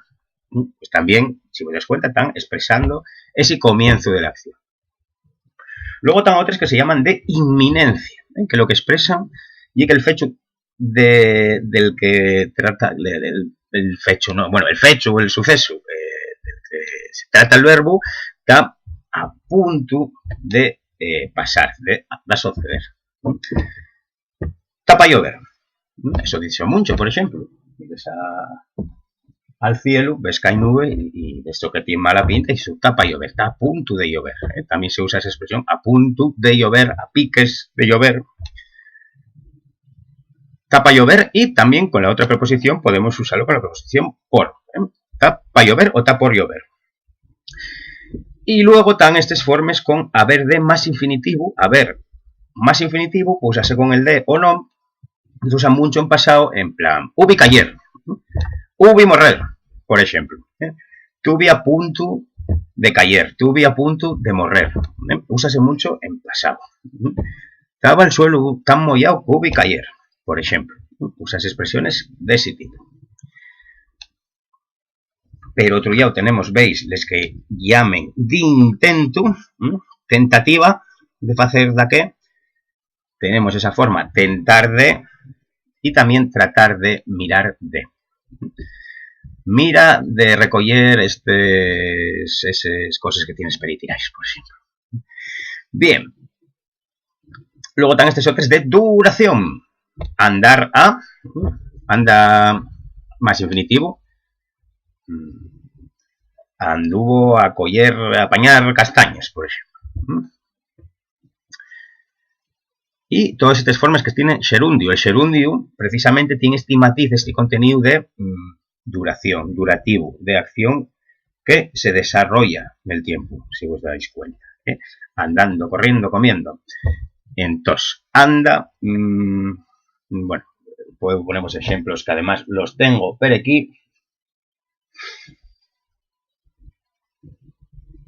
pues también, si os das cuenta, están expresando ese comienzo de la acción. Luego están otras que se llaman de inminencia, que lo que expresan y que el fecho del que trata, el fecho, no, bueno, el fecho o el suceso del que se trata el verbo, está a punto de pasar, de suceder. Está para llover. Eso dice mucho, por ejemplo. Ves al cielo, ves que hay nube y esto que tiene mala pinta y se está para llover, está a punto de llover. También se usa esa expresión, a punto de llover, a piques de llover. Está para llover y también con la otra preposición podemos usarlo con la preposición por. Está para llover o está por llover. Y luego están estas formas con haber de más infinitivo. Haber más infinitivo, pues usarse con el de o no. Se usa mucho en pasado, en plan, ubi cayer, ubi morrer, por ejemplo. Tuve a punto de caer, tuve a punto de morrer. Úsase mucho en pasado. Estaba el suelo tan mollado, ubi cayer, por ejemplo. Usas expresiones de ese tipo. Pero otro día tenemos, veis, les que llamen de intento, tentativa de hacer de qué. Tenemos esa forma, tentar de, y también tratar de mirar de. Mira de recoger esas cosas que tienes peritirais, por ejemplo. Bien. Luego están estas otras de duración. Andar a, anda más infinitivo. Anduvo a coller, a apañar castañas, por ejemplo. Y todas estas formas que tiene xerundio. El xerundio precisamente tiene este matiz, este contenido de duración, durativo, de acción que se desarrolla en el tiempo, si os dais cuenta. Andando, corriendo, comiendo. Entonces, anda, bueno, pues ponemos ejemplos que además los tengo por aquí.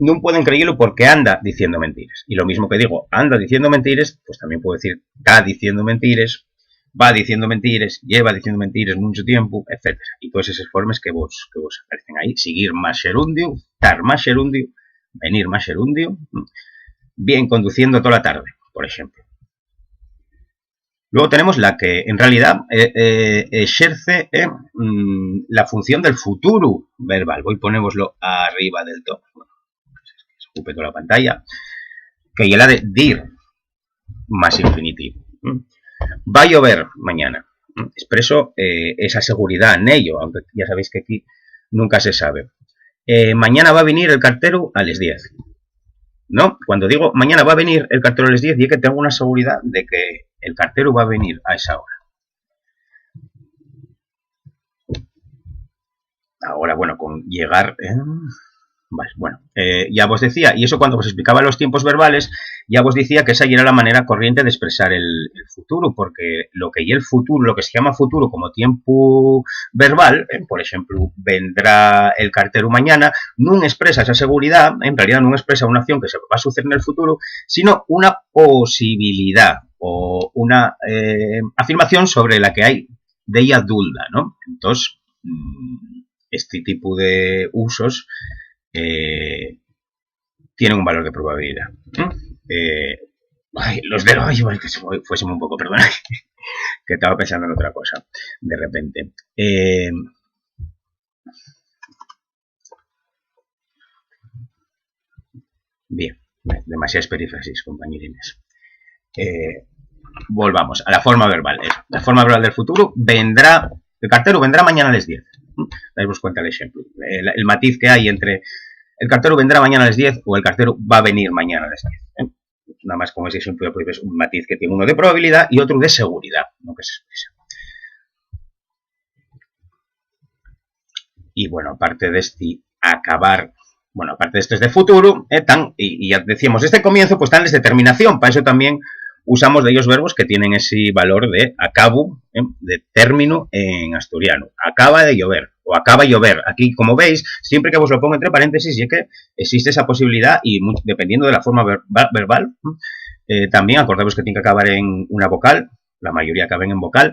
No pueden creerlo porque anda diciendo mentiras. Y lo mismo que digo, anda diciendo mentiras, pues también puedo decir, está diciendo mentiras, va diciendo mentiras, lleva diciendo mentiras mucho tiempo, etc. Y todas esas formas que vos aparecen ahí. Seguir más xerundio, estar más xerundio, venir más xerundio, bien conduciendo toda la tarde, por ejemplo. Luego tenemos la que en realidad ejerce la función del futuro verbal. Voy a ponémoslo arriba del todo. Ocupe toda la pantalla, que es la de dir más infinitivo. Va a llover mañana. Expreso esa seguridad en ello, aunque ya sabéis que aquí nunca se sabe. Mañana va a venir el cartero a las 10. ¿No? Cuando digo mañana va a venir el cartero a las 10, digo que tengo una seguridad de que el cartero va a venir a esa hora. Ahora, bueno, con llegar... Vale, bueno, ya os decía, y eso cuando os explicaba los tiempos verbales, ya os decía que esa ya era la manera corriente de expresar el futuro, porque lo que y el futuro, lo que se llama futuro como tiempo verbal, por ejemplo, vendrá el cartero mañana, no expresa esa seguridad, en realidad no expresa una acción que se va a suceder en el futuro, sino una posibilidad o una afirmación sobre la que hay de ella duda, ¿no? Entonces, este tipo de usos tienen un valor de probabilidad. Los de hoy, que fuésemos un poco, perdona, que estaba pensando en otra cosa de repente. Bien, demasiadas perífrasis, compañerines. volvamos a la forma verbal. La forma verbal del futuro vendrá, el cartero vendrá mañana a las 10. Daos cuenta el ejemplo. El matiz que hay entre el cartero vendrá mañana a las 10 o el cartero va a venir mañana a las 10. Nada más con ese ejemplo pues, un matiz que tiene uno de probabilidad y otro de seguridad, no que se expresa. Y bueno, aparte de este acabar, bueno, aparte de esto es de futuro, y ya decíamos, este comienzo pues tan es determinación, para eso también usamos de ellos verbos que tienen ese valor de acabo, de término en asturiano. Acaba de llover o acaba de llover. Aquí, como veis, siempre que os lo pongo entre paréntesis, y que existe esa posibilidad y dependiendo de la forma verbal, también acordaos que tiene que acabar en una vocal, la mayoría acaban en vocal,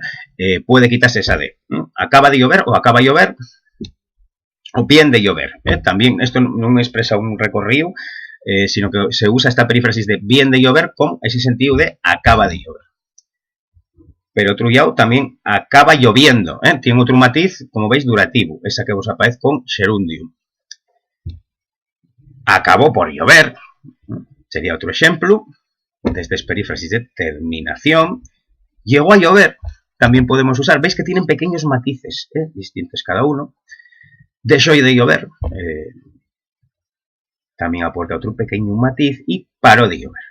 puede quitarse esa de. Acaba de llover o acaba de llover o bien de llover. También esto no expresa un recorrido, sino que se usa esta perífrasis de bien de llover con ese sentido de acaba de llover. Pero trullao también acaba lloviendo, tiene otro matiz, como veis, durativo, esa que vos aparece con gerundium. Acabó por llover, sería otro ejemplo, de esta perífrasis de terminación. Llegó a llover, también podemos usar, veis que tienen pequeños matices, distintos cada uno. Dejó de llover, también aporta otro pequeño matiz y paró de llover.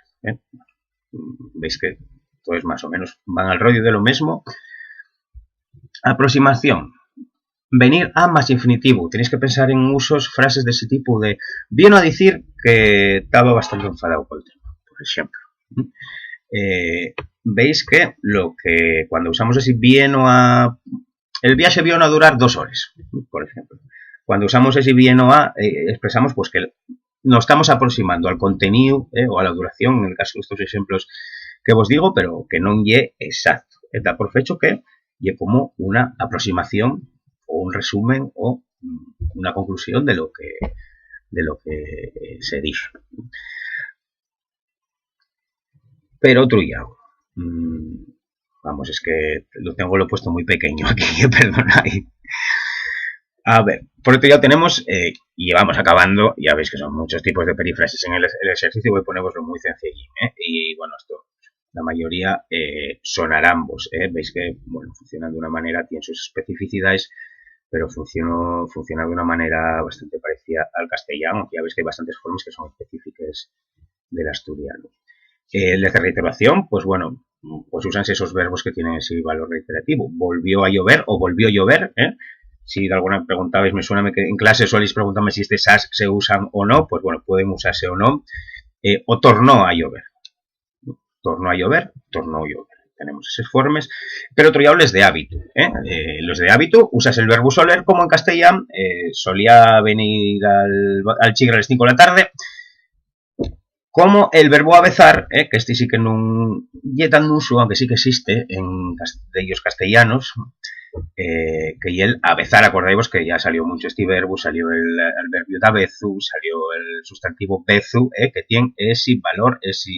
Veis que pues más o menos van al rollo de lo mismo. Aproximación. Venir a más infinitivo. Tenéis que pensar en usos, frases de ese tipo de... Vino a decir que estaba bastante enfadado con el tema, por ejemplo. Veis que cuando usamos así vino a... El viaje vino a durar 2 horas, por ejemplo. Cuando usamos ese vino a, expresamos pues que nos estamos aproximando al contenido o a la duración, en el caso de estos ejemplos que vos digo, pero que non lle exacto. Está por fecho que lle como una aproximación o un resumen o una conclusión de lo que se dijo. Pero trullao. Vamos, es que lo puesto muy pequeño aquí, perdonad. A ver, por otro lado tenemos, y vamos acabando, ya veis que son muchos tipos de perífrasis en el ejercicio, voy a poneroslo muy sencillín, y bueno, esto, la mayoría sonar ambos, veis que, bueno, funcionan de una manera, tienen sus especificidades, pero funciona de una manera bastante parecida al castellano, ya veis que hay bastantes formas que son específicas del asturiano. El de reiteración, pues bueno, pues usanse esos verbos que tienen ese valor reiterativo, volvió a llover o volvió a llover, Si de alguna preguntabais, me suena que en clase soléis preguntarme si este SAS se usan o no, pues bueno, pueden usarse o no. O tornó a llover. Tornó a llover, tornó a llover. Tenemos esas formas. Pero otro ya les de hábito. Los de hábito, usas el verbo soler como en castellano. Solía venir al chigre a las 5 de la tarde. Como el verbo avezar, que este sí que no es tan uso, aunque sí que existe en ellos castellanos. Que el avezar, acordáis que ya salió mucho este verbo, salió el verbio de avezu, salió el sustantivo bezu, que tiene ese valor, ese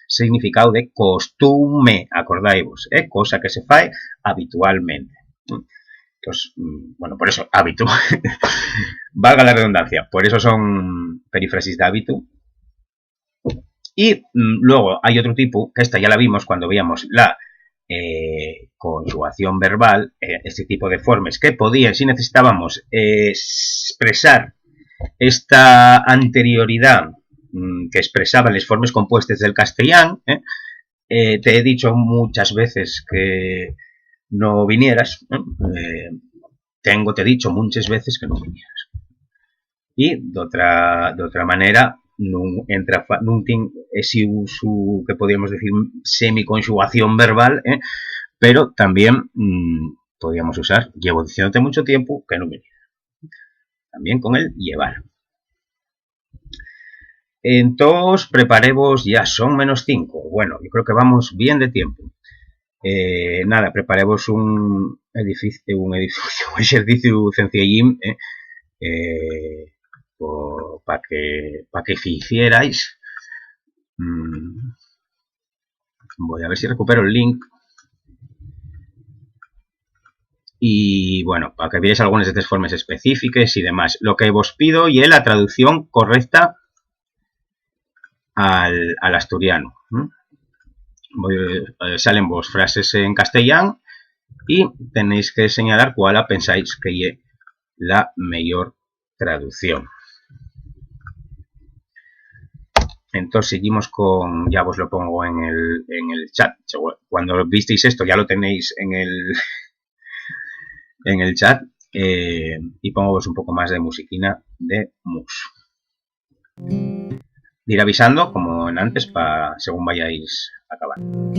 significado de costume, acordáis, cosa que se fae habitualmente. Entonces, bueno, por eso, hábito, valga la redundancia, por eso son perífrasis de hábito. Y luego hay otro tipo, que esta ya la vimos cuando veíamos la conjugación verbal, este tipo de formas que podían, si necesitábamos expresar esta anterioridad que expresaban las formas compuestas del castellano. Te he dicho muchas veces que no vinieras, te he dicho muchas veces que no vinieras, y de otra manera non ten ese uso que podríamos decir semiconjugación verbal, pero también podríamos usar llevo diciéndote mucho tiempo que no venía, también con el llevar. Entonces preparemos, ya son -5, bueno, yo creo que vamos bien de tiempo. Nada, preparemos un ejercicio sencillín, para que hicierais. Voy a ver si recupero el link. Y bueno, para que veáis algunas de estas formas específicas y demás. Lo que os pido y es la traducción correcta al asturiano. salen vos frases en castellán y tenéis que señalar cuál pensáis que es la mejor traducción. Entonces seguimos con, ya os lo pongo en el chat. Cuando visteis esto ya lo tenéis en el chat. Y pongo un poco más de musiquina de mus. Ir avisando como en antes para según vayáis acabando.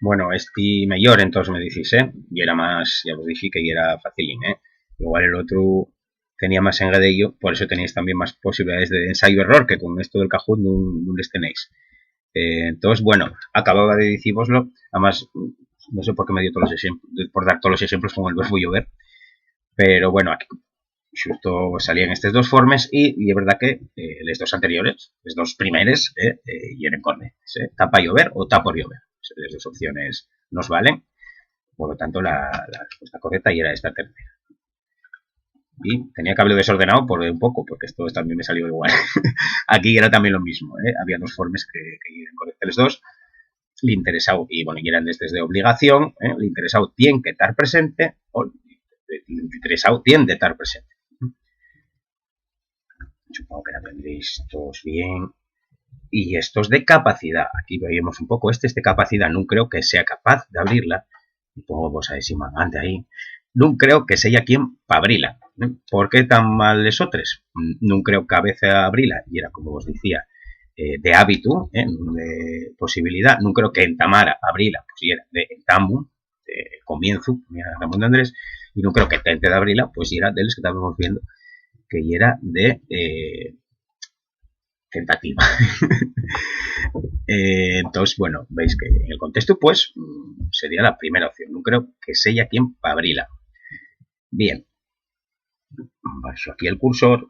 Bueno, este mayor, entonces me decís, y era más, ya os dije que era facilín, igual el otro tenía más engadello, por eso tenéis también más posibilidades de ensayo-error, que con esto del Kahoot no les tenéis. Entonces, bueno, acababa de deciroslo, además, no sé por qué me dio todos los ejemplos, por dar todos los ejemplos con el verbo llover, pero bueno, aquí justo salían estas dos formas y es verdad que los dos anteriores, los dos primeros, vienen correctos, tapa llover o ta por llover. Las dos opciones nos valen, por lo tanto la respuesta correcta y era esta tercera. Y tenía que haberlo desordenado por un poco, porque esto también me salió igual. Aquí era también lo mismo, había dos formas que eran correctas los dos. El interesado, y bueno, y eran desde obligación, el interesado tiene que estar presente, o el interesado tiene que estar presente. Supongo que la tendréis todos bien. Y estos de capacidad, aquí veíamos un poco, este es de capacidad, no creo que sea capaz de abrirla, y pongo vos a decir ante ahí, no creo que sea quien para abrirla. ¿Por qué tan mal les otros? No creo que a veces abrirla, y era como os decía, de hábito, de posibilidad, no creo que entamara abrirla, pues era de entamu, de comienzo, mira Ramón de Andrés, y no creo que tente de abrirla, pues era de los que estábamos viendo, que era de tentativa. Entonces, bueno, veis que en el contexto, pues, sería la primera opción. No creo que sea quien para abrirla. Bien. Bajo aquí el cursor.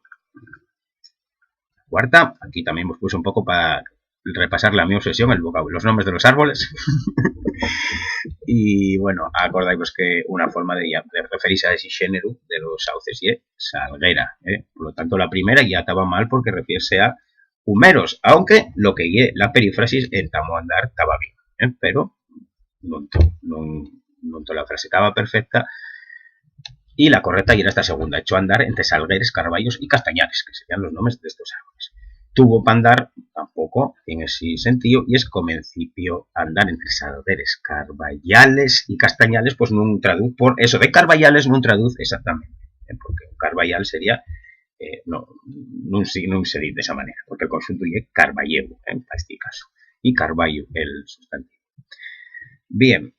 Cuarta. Aquí también os puse un poco para repasar la mi obsesión, el vocabulario, los nombres de los árboles. Y bueno, acordáis que una forma de referirse a ese género de los sauces y salguera. Por lo tanto, la primera ya estaba mal porque refiere a humeros, aunque lo que lle la perífrasis entamo andar estaba bien, pero no la frase estaba perfecta y la correcta era esta segunda, hecho andar entre salgueres, carballos y castañares, que serían los nombres de estos árboles. Tuvo para andar tampoco en ese sentido y es comencipio andar entre salgueres, carballales y castañales, pues no traduce por eso de carballales, no traduce exactamente, porque un carballal sería no se dice de esa manera, porque el conjunto es carballeu, para este caso, y carballo, el sustantivo. Bien.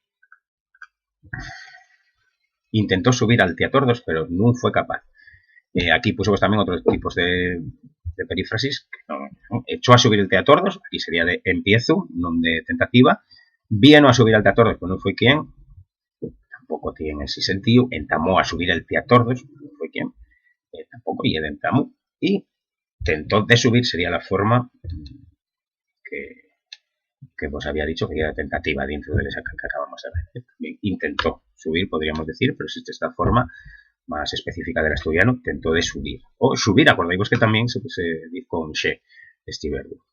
Intentó subir al teatordos, pero no fue capaz. Aquí pusimos también otros tipos de perífrasis. No. Echó a subir el teatordos, aquí sería de empiezo, no de tentativa. Vino a subir al teatordos, pues no fue quien. Tampoco tiene ese sentido. Entamó a subir el teatordos, no fue quien. Tampoco, y el entamó. Y tentó de subir sería la forma que os había dicho que era tentativa dentro de esa que acabamos de ver. Intentó subir, podríamos decir, pero existe esta forma más específica del asturiano, intentó de subir. O subir, acordáis que también se dice con she, este verbo.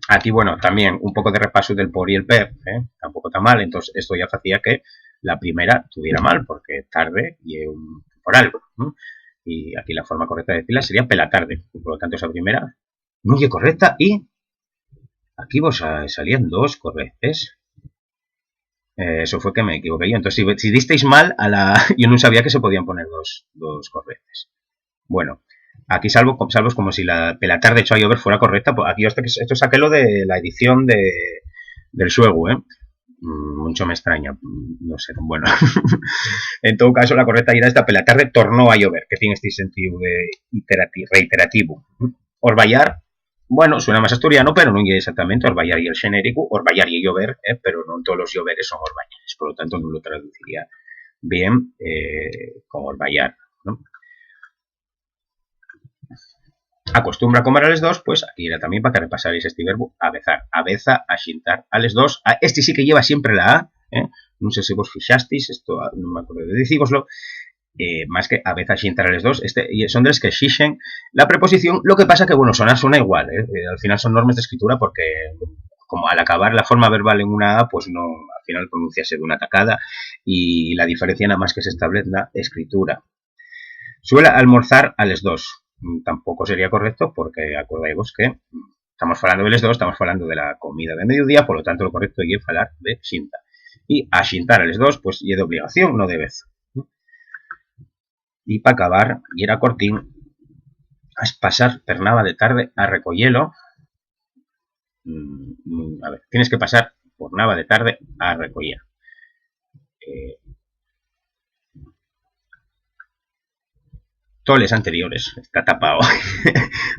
Aquí, bueno, también un poco de repaso del por y el per, tampoco está mal, entonces esto ya hacía que la primera tuviera mal, porque tarde y un temporal. Y aquí la forma correcta de decirla sería pela tarde, por lo tanto esa primera no es correcta y aquí vos salían dos correctas. Eso fue que me equivoqué yo. Entonces, si disteis mal, yo no sabía que se podían poner dos correctas. Bueno, aquí salvo como si la tarde hecho a llover fuera correcta. Pues aquí esto saqué lo de la edición del Suegu, mucho me extraña, no sé, bueno. En todo caso, la correcta era esta, pela tarde tornó a llover, que tiene este sentido de reiterativo. Orvallar, bueno, suena más asturiano, pero no es exactamente orvallar y el genérico, orvallar y llover, pero no todos los lloveres son orvallares, por lo tanto no lo traduciría bien como orvallar, ¿no? Acostumbra a comer a les dos, pues aquí era también para que repasaréis este verbo avezar, aveza, axintar a les dos, este sí que lleva siempre la A, no sé si vos fijasteis, esto no me acuerdo de decíroslo, más que a veces axintar a les dos, son de los que xixen la preposición, lo que pasa que, bueno, suena igual, al final son normas de escritura porque como al acabar la forma verbal en una A, pues no, al final pronunciase de una tacada y la diferencia nada más que se establece la escritura. Suele almorzar a les dos, tampoco sería correcto porque acordáis que estamos hablando de les dos, estamos hablando de la comida de mediodía, por lo tanto lo correcto es hablar de xinta. Y a xintar a les dos, pues y de obligación, no de vez. Y para acabar, y era cortín, a pasar pernaba de tarde a recollelo A ver, tienes que pasar por Nava de tarde a recoller. Toles anteriores, está tapado.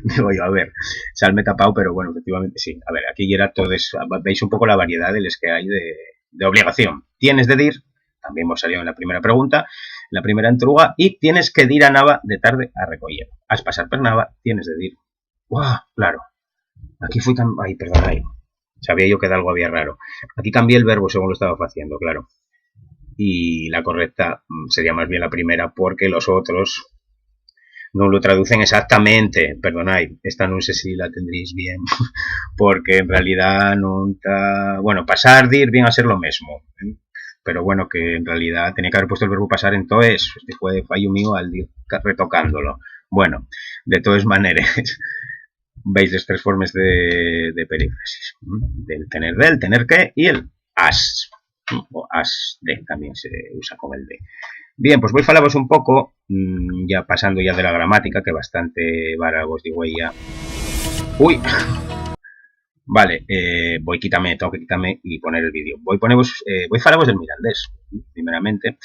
Digo yo, a ver, salme tapado, pero bueno, efectivamente sí. A ver, aquí era todo eso, veis un poco la variedad de los que hay de obligación. Tienes de dir, también hemos salido en la primera pregunta, la primera entruga, y tienes que dir a Nava de tarde a recoller. Has pasar per Nava, tienes de dir. ¡Guau! Claro. Aquí fui tan... Ay, perdón, ahí. Sabía yo que algo había raro. Aquí cambié el verbo según lo estaba haciendo, claro. Y la correcta sería más bien la primera, porque los otros no lo traducen exactamente. Perdonad, esta no sé si la tendréis bien, porque en realidad no está... Bueno, pasar, dir, bien a ser lo mismo. Pero bueno, que en realidad tenía que haber puesto el verbo pasar en toes. Este fue fallo mío al ir retocándolo. Bueno, de todas maneras, veis las tres formas de perífrasis. Del tener que y el as. O as de también se usa con el de. Bien, pues voy a falaros un poco, ya pasando ya de la gramática, que bastante vara vos digo ya. Uy, vale, tengo que quitarme y poner el vídeo. Voy a falaros del mirandés, primeramente,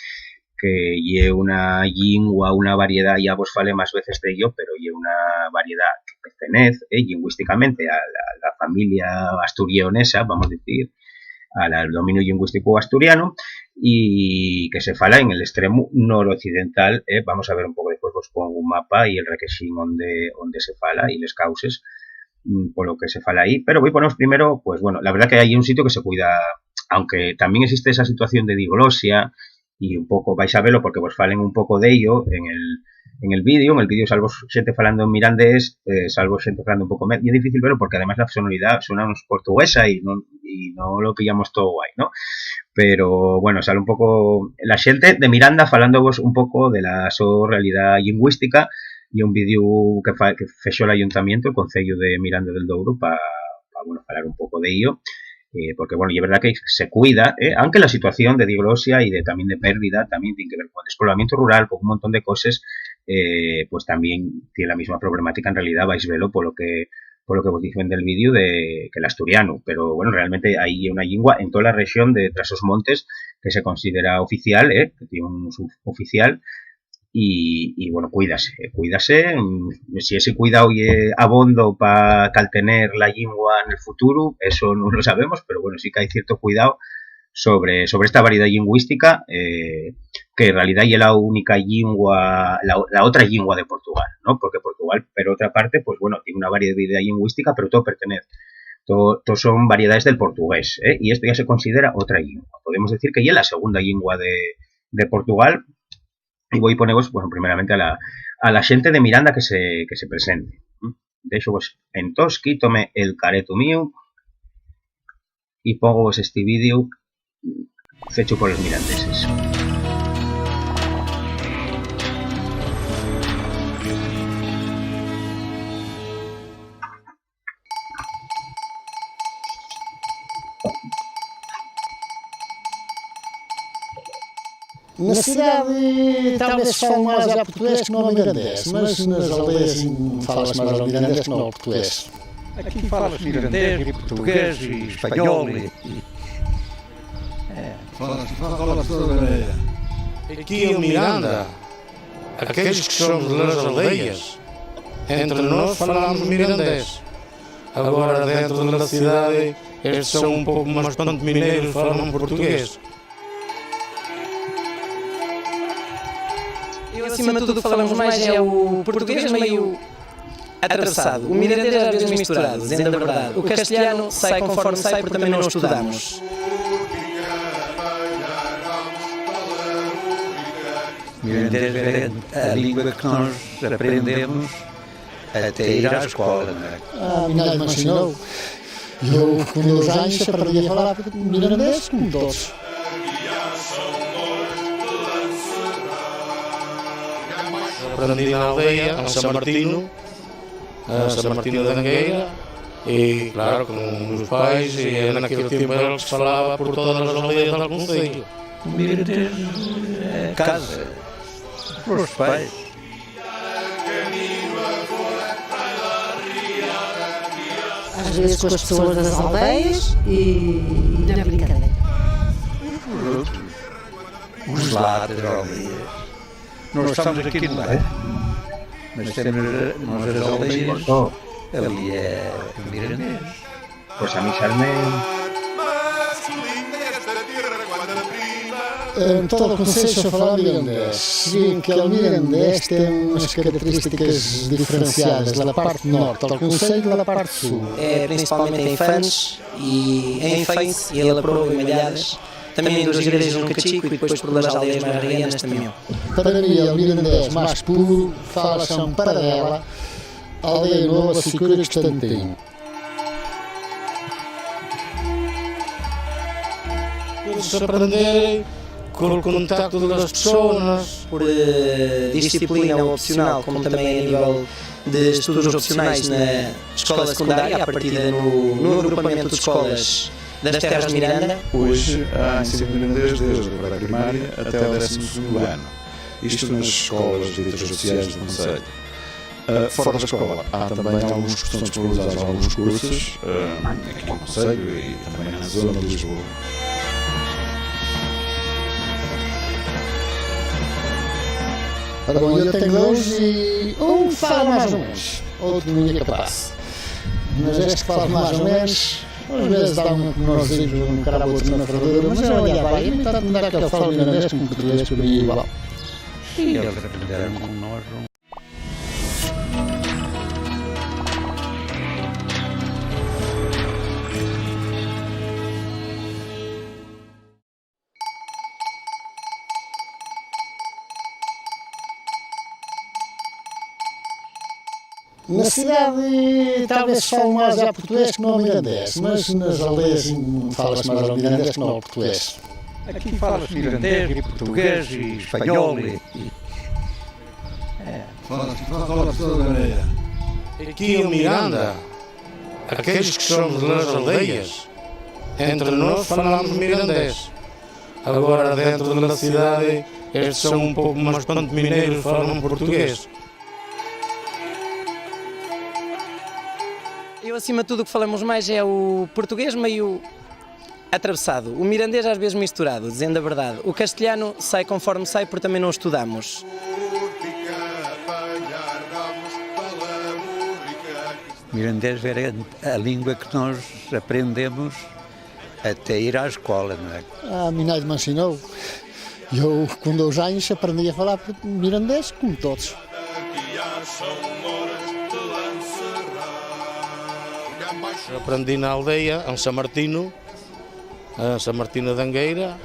que lle una lingua, una variedad, ya vos fale más veces de ello, pero lle una variedad que pertenece lingüísticamente a la familia asturionesa, vamos a decir, al dominio lingüístico asturiano, y que se fala en el extremo noroccidental. Vamos a ver un poco después, os pongo un mapa y el requexín donde se fala y les causes por lo que se fala ahí, pero voy a poneros primero, pues bueno, la verdad que hay un sitio que se cuida, aunque también existe esa situación de diglosia, y un pouco vais a verlo porque vos falen un pouco de ello en el vídeo salvo xente falando en mirandés, salvo xente falando un pouco medio, é difícil verlo porque además la sonoridade suena uns portuguesa y no lo pillamos todo guay, ¿no? Pero bueno, sale un pouco la xente de Miranda falándovos un pouco de la súa realidad lingüística, e un vídeo que fexó el ayuntamiento, el Concello de Miranda del Douro, para bueno, falar un pouco de ello. Porque bueno, y es verdad que se cuida, aunque la situación de diglosia y también de pérdida también tiene que ver con el despoblamiento rural, con un montón de cosas, pues también tiene la misma problemática. En realidad vais a verlo por lo que vos dicen del vídeo de que el asturiano, pero bueno, realmente hay una lengua en toda la región de Trasos Montes que se considera oficial, que tiene un suboficial. Y bueno, cuídase, si ese cuidado y abondo para caltener la lengua en el futuro, eso no lo sabemos, pero bueno, sí que hay cierto cuidado sobre esta variedad lingüística, que en realidad es la única lengua, la otra lengua de Portugal, ¿no? Porque Portugal, por otra parte, pues bueno, tiene una variedad lingüística, pero todo pertenece, todo son variedades del portugués, y esto ya se considera otra lengua. Podemos decir que ya es la segunda lengua de Portugal. Y voy a poneros, bueno, primeramente a la xente de Miranda que se presente. De hecho, pues, entonces, quítome el careto mío y pongo este vídeo hecho por los mirandeses. Na cidade talvez falam mais ao português que não ao mirandês, mas nas aldeias fala-se mais ao mirandês que não ao português. Aqui fala-se mirandês, português e espanhol. Fala-se toda a maneira. Aqui em Miranda, aqueles que somos das aldeias, entre nós falamos mirandês. Agora dentro da cidade, estes são um pouco mais pantomineiros, falam português. Acima de tudo, falamos mais é o português meio atravessado, o mirandês às vezes misturado, dizendo a verdade. O castelhano sai conforme sai, porque também não estudamos. Mirandês é a língua que nós aprendemos até ir à escola. A minha mãe me ensinou. Eu, com 2 anos, aprendi a falar mirandês, como todos. Aprendi na aldeia, a São Martino da Angueira, e claro, com os pais, e naquele tempo era o que se falava por todas as aldeias do concelho. Mirandês é casa, para os pais. às vezes com as pessoas das aldeias e na brincadeira. Os lados das aldeias. Nós estamos aqui no lar, mas temos nós as aldeias, ali é o Mirandés. Pues a mí Salme... Em todo o Conselho se fala mirandés, se bem que o mirandés tem umas características diferenciadas da parte norte do Conselho e da parte sul. É principalmente em Fãs e em Fãs e Ilha Proa e Malhadas. Também em duas igrejas no Cachico e depois por las aldeias mais rianas também. Para mim, o mirandés mais puro fala-se em Paradela, Aldeia Nova, Sicura e Constantino. Pude aprender com o contacto das pessoas. Por disciplina opcional, como também a nível de estudos opcionais na escola secundária, a partir no agrupamento de escolas das Terras de Miranda. Hoje há ensino mirandês desde a pré-primária até o 12º ano. Isto nas escolas ditas oficiais do Conselho. Fora da escola há também alguns que estão disponibilizados alguns cursos, aqui no Conselho e também na zona de Lisboa. Ora bom, eu tenho dois e um fala mais ou menos, outro não é capaz. Mas este que fala mais ou menos, às vezes dá um menorzinho um cara outro na ferradura, mas olha, vai, e tanto me dá que ele fala mirandês como português, para mim é igual. E eles aprenderam com nós. Na cidade talvez se fale mais já português que não mirandês, mas nas aldeias fala-se mais ao mirandês que não ao português. Aqui fala-se mirandês e português e espanhol Fala-se toda maneira. Aqui em Miranda, aqueles que somos das aldeias, entre nós falamos mirandês. Agora dentro da cidade, estes são um pouco mais pantomineiros, falam português. Eu, acima de tudo, o que falamos mais é o português meio atravessado, o mirandês às vezes misturado, dizendo a verdade. O castelhano sai conforme sai, porque também não estudamos. Mirandês era a língua que nós aprendemos até ir à escola, não é? A minha mãe me ensinou. Eu, com 2 anos, aprendi a falar mirandês, como todos. Eu aprendi na aldeia, em São Martino de Angueira,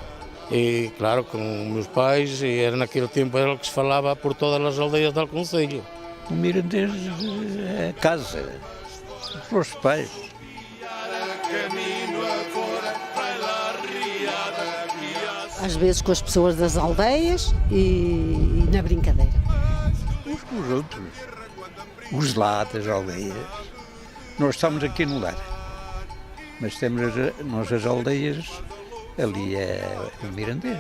e claro, com meus pais, e era naquele tempo era o que se falava por todas as aldeias do Concelho. O mirandês é casa, os meus pais. Às vezes com as pessoas das aldeias e na brincadeira. Uns com os outros, os lá das aldeias. Nós estamos aqui no lar, mas temos nós as aldeias, ali é o mirandês.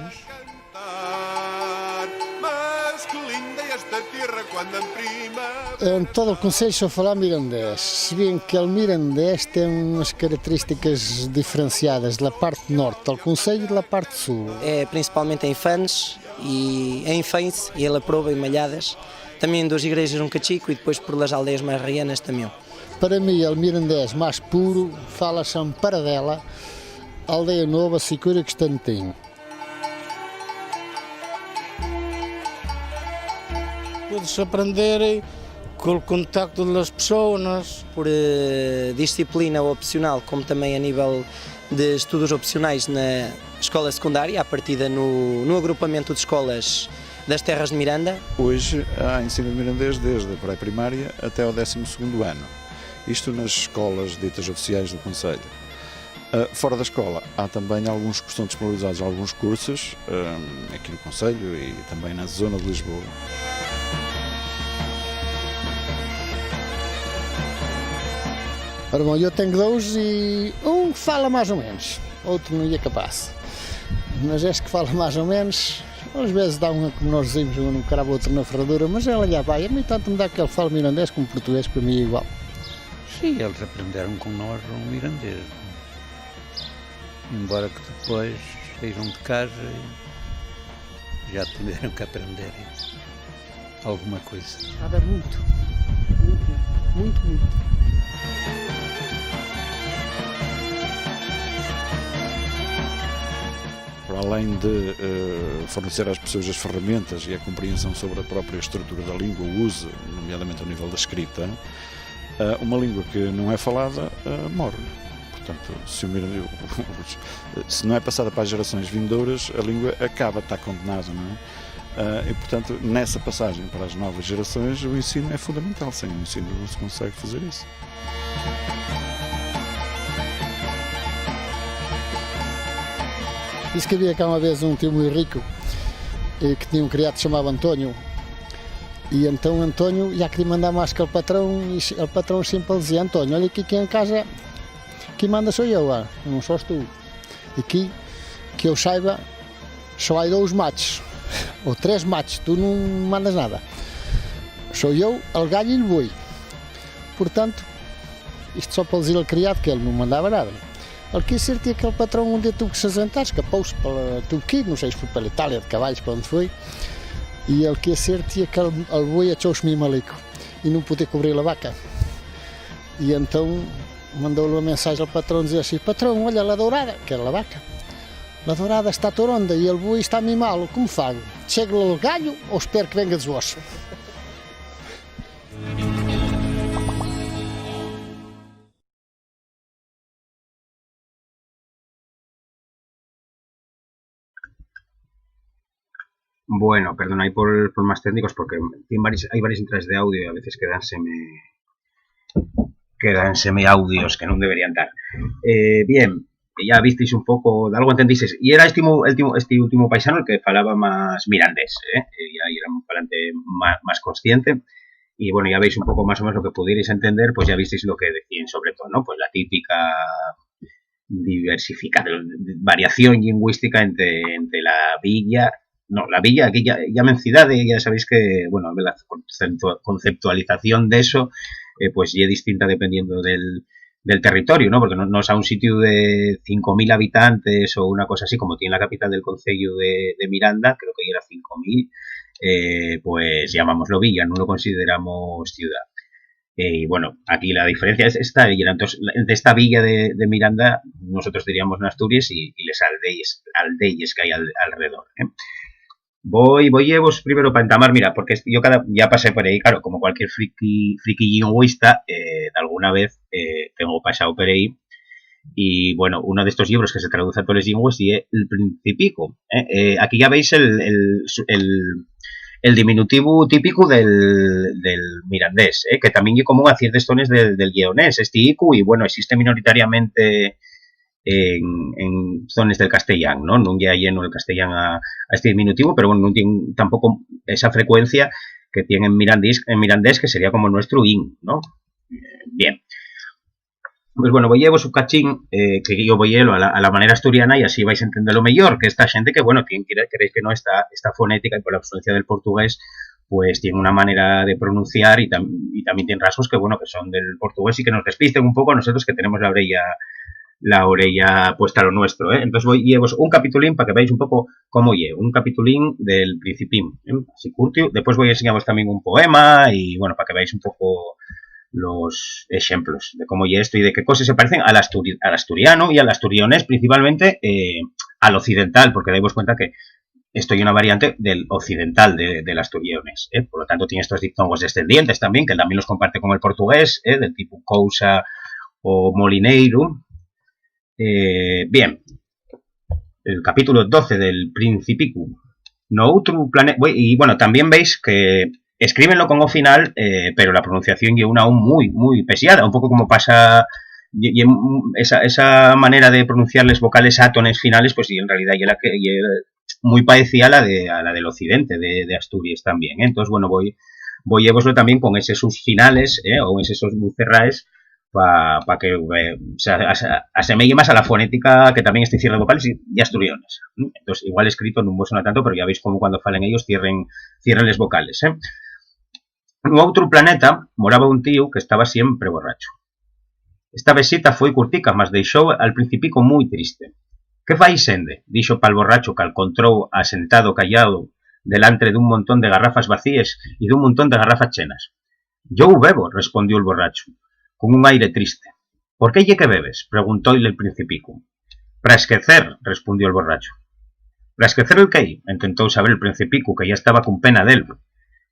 Em todo o Conselho se fala mirandês, se bem que o mirandês tem umas características diferenciadas da parte norte do Conselho e da parte sul. É principalmente em Fãs e em Fãs e Ilha Proa e Malhadas. Também em duas igrejas no Cachico e depois por las aldeias mais rianas também. Para mim, o mirandês mais puro fala-se em Paradela, Aldeia Nova, Sicura e Constantino. Pude-se aprender com o contacto das pessoas. Por disciplina opcional, como também a nível de estudos opcionais na escola secundária, a partida no agrupamento de escolas das Terras de Miranda. Hoje há ensino mirandês desde a pré-primária até o 12º ano. Isto nas escolas ditas oficiais do Conselho. Fora da escola há também alguns que estão disponibilizados alguns cursos, aqui no Conselho e também na zona de Lisboa. Ora bom, eu tenho 2 e um que fala mais ou menos, outro não é capaz. Mas este que fala mais ou menos, às vezes dá um menorzinho, um cravo outro na ferradura, mas ela já vai. A mim tanto me dá que ele fala mirandês como português, para mim é igual. Sí, eles aprenderam com nós um mirandês. Embora que depois saíram de casa e já tiveram que aprender alguma coisa. Sabe muito. Muito, muito. Para além de fornecer às pessoas as ferramentas e a compreensão sobre a própria estrutura da língua, o uso, nomeadamente ao nível da escrita, uma língua que não é falada morre. Portanto, se não é passada para as gerações vindouras, a língua acaba, está condenada, não é? E, portanto, nessa passagem para as novas gerações, o ensino é fundamental. Sem o ensino não se consegue fazer isso. Diz que havia cá uma vez um tio muito rico que tinha um criado que se chamava António. E então António já queria mandar mais que o patrão, e o patrão sempre dizia: António, olha aqui em casa, quem manda sou eu, não sós tu. E aqui, que eu saiba, só há 2 mates, ou 3 mates, tu não mandas nada. Sou eu, o galho e o boi. Portanto, isto só para dizer ao criado que ele não mandava nada. Ele quis ser que aquele patrão um dia teve que se ausentar, escapou-se para tudo que não sei se foi para a Itália, de cavalos, para onde foi. E ele quis ser que aquele boi achou-se meio malico e não podia cobrir a vaca. E então mandou-lhe uma mensagem ao patrão, dizer assim: patrão, olha a dourada, que era a vaca. A dourada está toronda e o boi está meio malo, como fago? Chego ao galho ou espero que venha desosso? Bueno, perdón ahí por más técnicos, porque hay varias entradas de audio y a veces quedanseme audios que no deberían dar. Bien, ya visteis un poco, de algo entendisteis. Y era este último paisano el que falaba más mirandés, y ahí era un falante más consciente. Y bueno, ya veis un poco más o menos lo que pudierais entender, pues ya visteis lo que decían sobre todo, ¿no? Pues la típica variación lingüística entre la villa. No, la villa, aquí ya mencidade, ya sabéis que, bueno, la conceptualización de eso, pues ya es distinta dependiendo del territorio, ¿no? Porque no es a un sitio de 5.000 habitantes o una cosa así, como tiene la capital del concello de Miranda, creo que era 5.000, pues llamámoslo villa, no lo consideramos ciudad. Y bueno, aquí la diferencia es esta, y entonces, entre esta villa de Miranda, nosotros diríamos Asturias y les aldeyes que hay alrededor, Voy vos primero para entamar, mira, porque yo ya pasé por ahí, claro, como cualquier friki lingüista, de alguna vez tengo pasado por ahí, y bueno, uno de estos libros que se traduce a todos los lenguas y es El Principico. Aquí ya veis el diminutivo típico del mirandés, que también es común a ciertos tones del lleonés, este icu, y bueno, existe minoritariamente en zonas del castellano, ¿no? No ya lleno el castellano a este diminutivo, pero bueno, no tiene tampoco esa frecuencia que tiene en mirandés, que sería como nuestro in, ¿no? Bien. Pues bueno, voy a llevar su cachín, que yo voy a la manera asturiana y así vais a entenderlo mejor, que esta gente que, bueno, queréis que no, esta fonética y por la influencia del portugués, pues tiene una manera de pronunciar y también tiene rasgos que, bueno, que son del portugués y que nos despisten un poco a nosotros que tenemos la orella puesta a lo nuestro, Entonces llevo un capitulín para que veáis un poco cómo llevo, un capitulín del Principín, así curtio. Después voy a enseñaros también un poema y bueno, para que veáis un poco los ejemplos de cómo llevo esto y de qué cosas se parecen al asturiano y al asturionés, principalmente al occidental, porque dais cuenta que esto es una variante del occidental del asturionés, por lo tanto tiene estos diptongos descendientes también, que también los comparte con el portugués, del tipo cousa o molineiro. Bien, el capítulo 12 del Principicu. No outro planeta. Y bueno, también veis que escríbenlo con O final, pero la pronunciación es una aún muy pesiada, un poco como pasa esa manera de pronunciar las vocales átones finales, pues y en realidad ya muy parecida a la del occidente de Asturias también, Entonces, bueno, voy a llevoslo también con esos sus finales, o esos muy cerraes, para que se asemeje más a la fonética que también este cierre de vocales y asturiones. Entonces, igual escrito no suena tanto, pero ya veis como cuando falen ellos cierren las vocales. En otro planeta moraba un tío que estaba siempre borracho. Esta visita foi curtica, mas deixou al Principico moi triste. Que fai sende? Dixo pal borracho que alcontrou asentado callado delante dun montón de garrafas vacíes e dun montón de garrafas chenas. «Yo bebo», respondió el borracho, con un aire triste. «¿Por qué lle que bebes?», preguntóile el Principico. «Para esquecer», respondió el borracho. «Para esquecer el qué?», intentou saber el Principico, que ya estaba con pena d'él.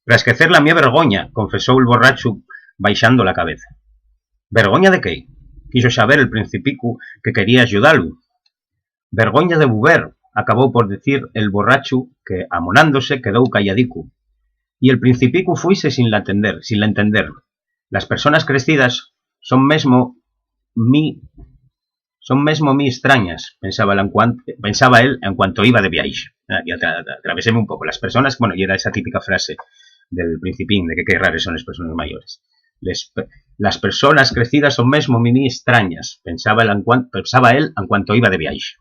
«Para esquecer la mía vergoña», confesou el borracho baixando la cabeza. «Vergoña de qué?», quiso saber el Principico, que quería ayudarlo. «Vergoña de beber», acabó por decir el borracho, que, amonándose, quedou calladico. Y el Principico fuise sin la entender. Las personas crecidas son mesmo mi extrañas, pensaba él en cuanto iba de viaje. Y atraveseme un poco. Las personas, bueno, y era esa típica frase del Principín, de que qué raras son las personas mayores. Las personas crecidas son mesmo mi extrañas, pensaba él en cuanto iba de viaje.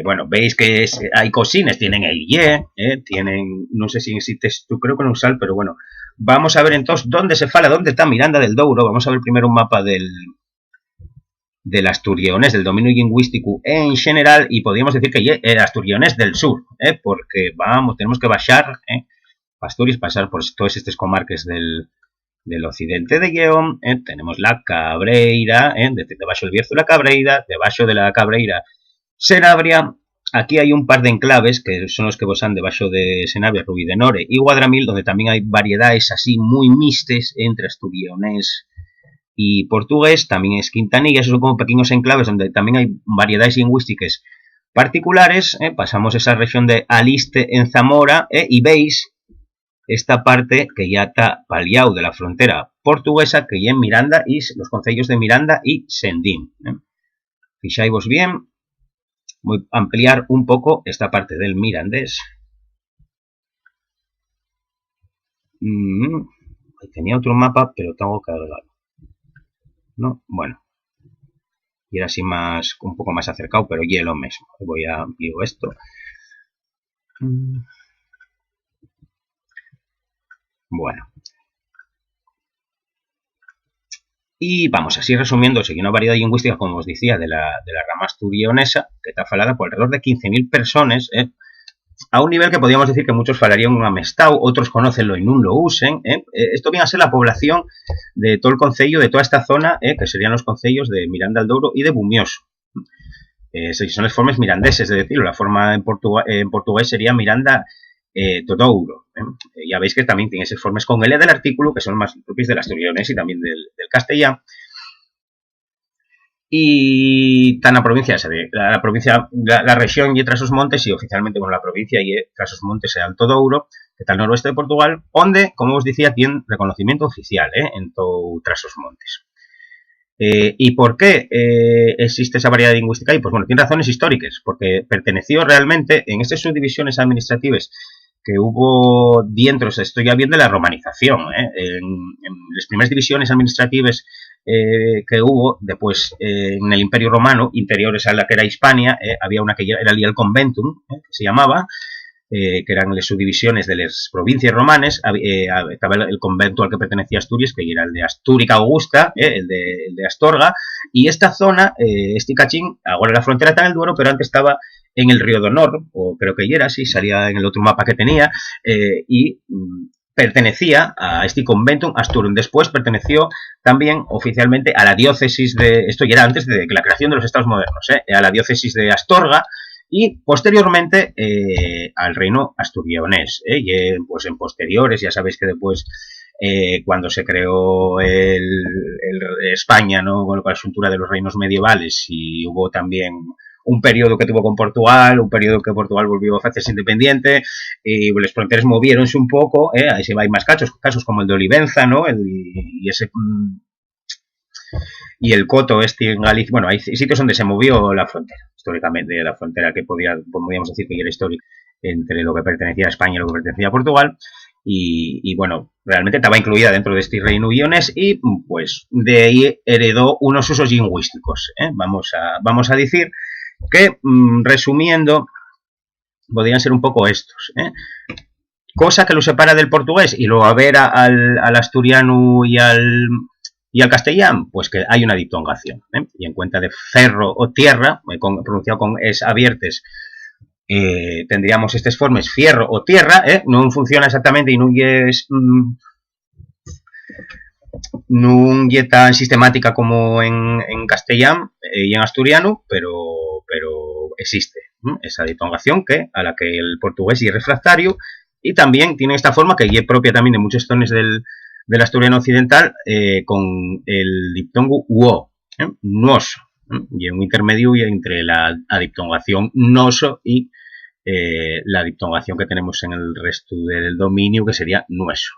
Bueno, veis que hay cosines, tienen el tienen, no sé si existe esto, creo que no usar, pero bueno, vamos a ver entonces dónde está Miranda del Douro. Vamos a ver primero un mapa del Asturionés, del dominio lingüístico en general, y podríamos decir que el Asturionés del sur, porque tenemos que baixar Asturias, pasar por todas estas comarcas del occidente de Lleón. Tenemos la Cabreira, debajo del Bierzo la Cabreira, debajo de la Cabreira Senabria. Aquí hay un par de enclaves que son los que vos han debajo de Senabria, Rubidenore y Guadramil, donde también hay variedades así muy mixtes entre asturionés y portugués. También es Quintanilla, esos son como pequeños enclaves donde también hay variedades lingüísticas particulares. Pasamos esa región de Aliste en Zamora y veis esta parte que ya está paliado de la frontera portuguesa, que ya en Miranda y los concellos de Miranda y Sendín. Fixáis bien. Voy a ampliar un poco esta parte del mirandés. Tenía otro mapa, pero tengo que agregarlo. ¿No? Bueno. Y era así un poco más acercado, pero ya lo mismo. Voy a ampliar esto. Bueno. Y vamos, así resumiendo, seguir una variedad lingüística, como os decía, de la rama asturionesa, que está falada por alrededor de 15.000 personas, a un nivel que podríamos decir que muchos falarían un amestau, otros conocenlo y no lo usen. Esto viene a ser la población de todo el concello, de toda esta zona, que serían los concellos de Miranda del Douro y de Bumioso. Son las formas mirandeses de decirlo. La forma en portugués sería Miranda do Douro. Ya veis que también tiene esas formas con L del artículo, que son más propias del asturionés y también del castellano. Y tan la provincia, la región y Trasos Montes, y oficialmente la provincia y Trasos Montes e Alto Douro, que está al noroeste de Portugal, donde, como os decía, tiene reconocimiento oficial en todo Trasos Montes. ¿Y por qué existe esa variedad lingüística? Y pues bueno, tiene razones históricas, porque perteneció realmente en estas subdivisiones administrativas que hubo dentro, esto ya bien de la romanización, en las primeras divisiones administrativas que hubo después en el Imperio Romano, interiores a la que era Hispania, había una que era el Conventum, que se llamaba, que eran las subdivisiones de las provincias romanas. Estaba el convento al que pertenecía Asturias, que era el de Astúrica Augusta, el de Astorga, y esta zona, este cachín, ahora la frontera está en el Duero, pero antes estaba en el Río de Honor, o creo que ya era así, salía en el otro mapa que tenía, y pertenecía a este conventum Asturum. Después perteneció también oficialmente a la diócesis de, esto ya era antes de la creación de los estados modernos, a la diócesis de Astorga, y posteriormente al reino asturionés. Y pues en posteriores, ya sabéis que después, cuando se creó España, ¿no?, con la asuntura de los reinos medievales, y hubo también un periodo que tuvo con Portugal, un periodo que Portugal volvió a hacerse independiente, y las fronteras moviéronse un poco, ahí se va, hay más casos como el de Olivenza, ¿no?, y el Coto en Galicia. Bueno, hay sitios donde se movió la frontera, históricamente, la frontera que podríamos decir que era histórica entre lo que pertenecía a España y lo que pertenecía a Portugal, y bueno, realmente estaba incluida dentro de este reino guiones, y pues de ahí heredó unos usos lingüísticos. Vamos a decir que, resumiendo, podrían ser un poco estos. Cosa que lo separa del portugués, y luego a ver al asturiano y al Y al castellán, pues que hay una diptongación, y en cuenta de ferro o tierra, pronunciado con es abiertes, tendríamos estas formas fierro o tierra, no funciona exactamente y no es tan sistemática como en castellán y en asturiano, pero existe esa diptongación a la que el portugués es refractario, y también tiene esta forma que es propia también de muchos tonos del asturiano occidental, con el diptongo uo, nuoso, y un intermedio entre la diptongación noso y la diptongación que tenemos en el resto del dominio, que sería nueso.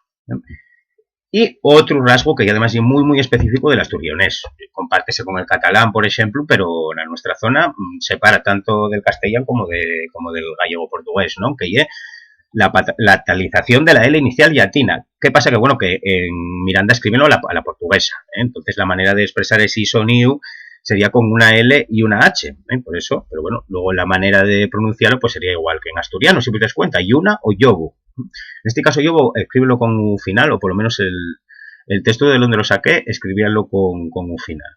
Y otro rasgo que además es muy muy específico del asturionés, compártese con el catalán, por ejemplo, pero en nuestra zona separa tanto del castellano como del gallego portugués, ¿no? Que es la palatalización de la L inicial latina. ¿Qué pasa? Que bueno, que en Miranda escriben a la portuguesa, entonces la manera de expresar ese sonido sería con una L y una H, por eso, pero bueno, luego la manera de pronunciarlo pues sería igual que en asturiano, si te das cuenta, yuna o yobu. En este caso yobu, escríbelo con U final, o por lo menos el texto de donde lo saqué, escribíalo con U final.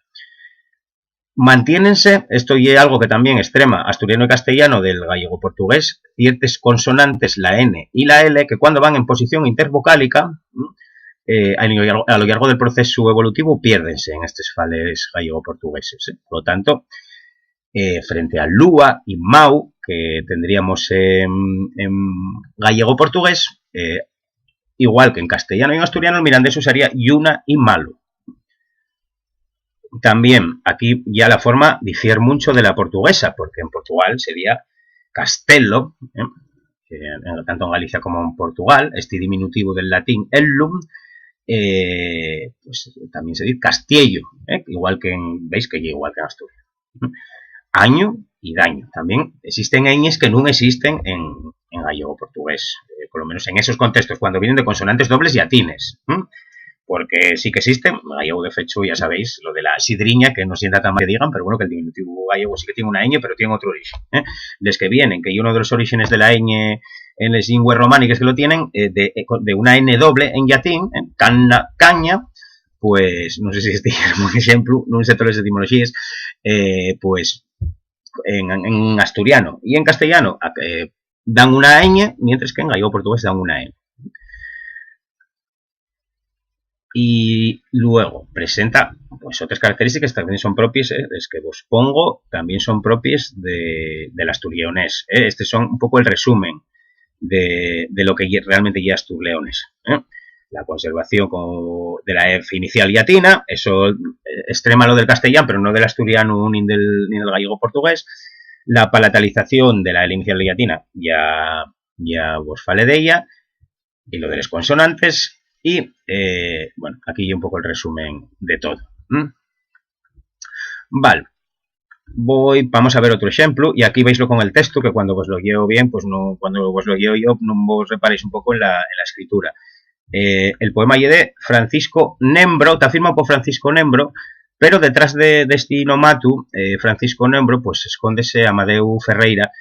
Mantiénense, esto y algo que también extrema asturiano y castellano del gallego portugués, ciertas consonantes, la N y la L, que cuando van en posición intervocálica, a lo largo del proceso evolutivo, piérdense en estos fales gallego-portugueses. Por lo tanto, frente a lúa y mau, que tendríamos en gallego-portugués, igual que en castellano y en asturiano, el mirandés usaría yuna y malo. También aquí ya la forma difiere mucho de la portuguesa, porque en Portugal sería castello, tanto en Galicia como en Portugal, este diminutivo del latín ellum, pues también se dice castiello, igual que veis que igual que en Asturias. Año y daño. También existen ñes que no existen en gallego portugués, por lo menos en esos contextos, cuando vienen de consonantes dobles y atines. Porque sí que existen, gallego de fecho ya sabéis, lo de la sidriña, que no sienta tan mal que digan, pero bueno, que el diminutivo gallego sí que tiene una ñ, pero tiene otro origen. Les que vienen, que hay uno de los orígenes de la ñ en las lingües románicas que lo tienen, de una N doble en latín, caña, pues, no sé si este es un ejemplo, no sé todas las etimologías, pues, en asturiano y en castellano dan una ñ, mientras que en gallego portugués dan una N. Y luego presenta pues otras características que también son propias, es que vos pongo, también son propias del asturleonés. Este son un poco el resumen de lo que realmente ya es asturleonés. La conservación de la F inicial latina, eso extrema lo del castellano, pero no del asturiano ni del gallego portugués. La palatalización de la L inicial latina, ya vos fale de ella, y lo de las consonantes. Y, bueno, aquí un poco el resumen de todo. Vale. Vamos a ver otro ejemplo, y aquí veislo con el texto, que cuando os lo guío bien, pues no, cuando os lo guío yo, no os reparéis un poco en la escritura. El poema es de Francisco Nembro, está firmado por Francisco Nembro, pero detrás de este nomatu, Francisco Nembro, pues escóndese Amadeu Ferreira,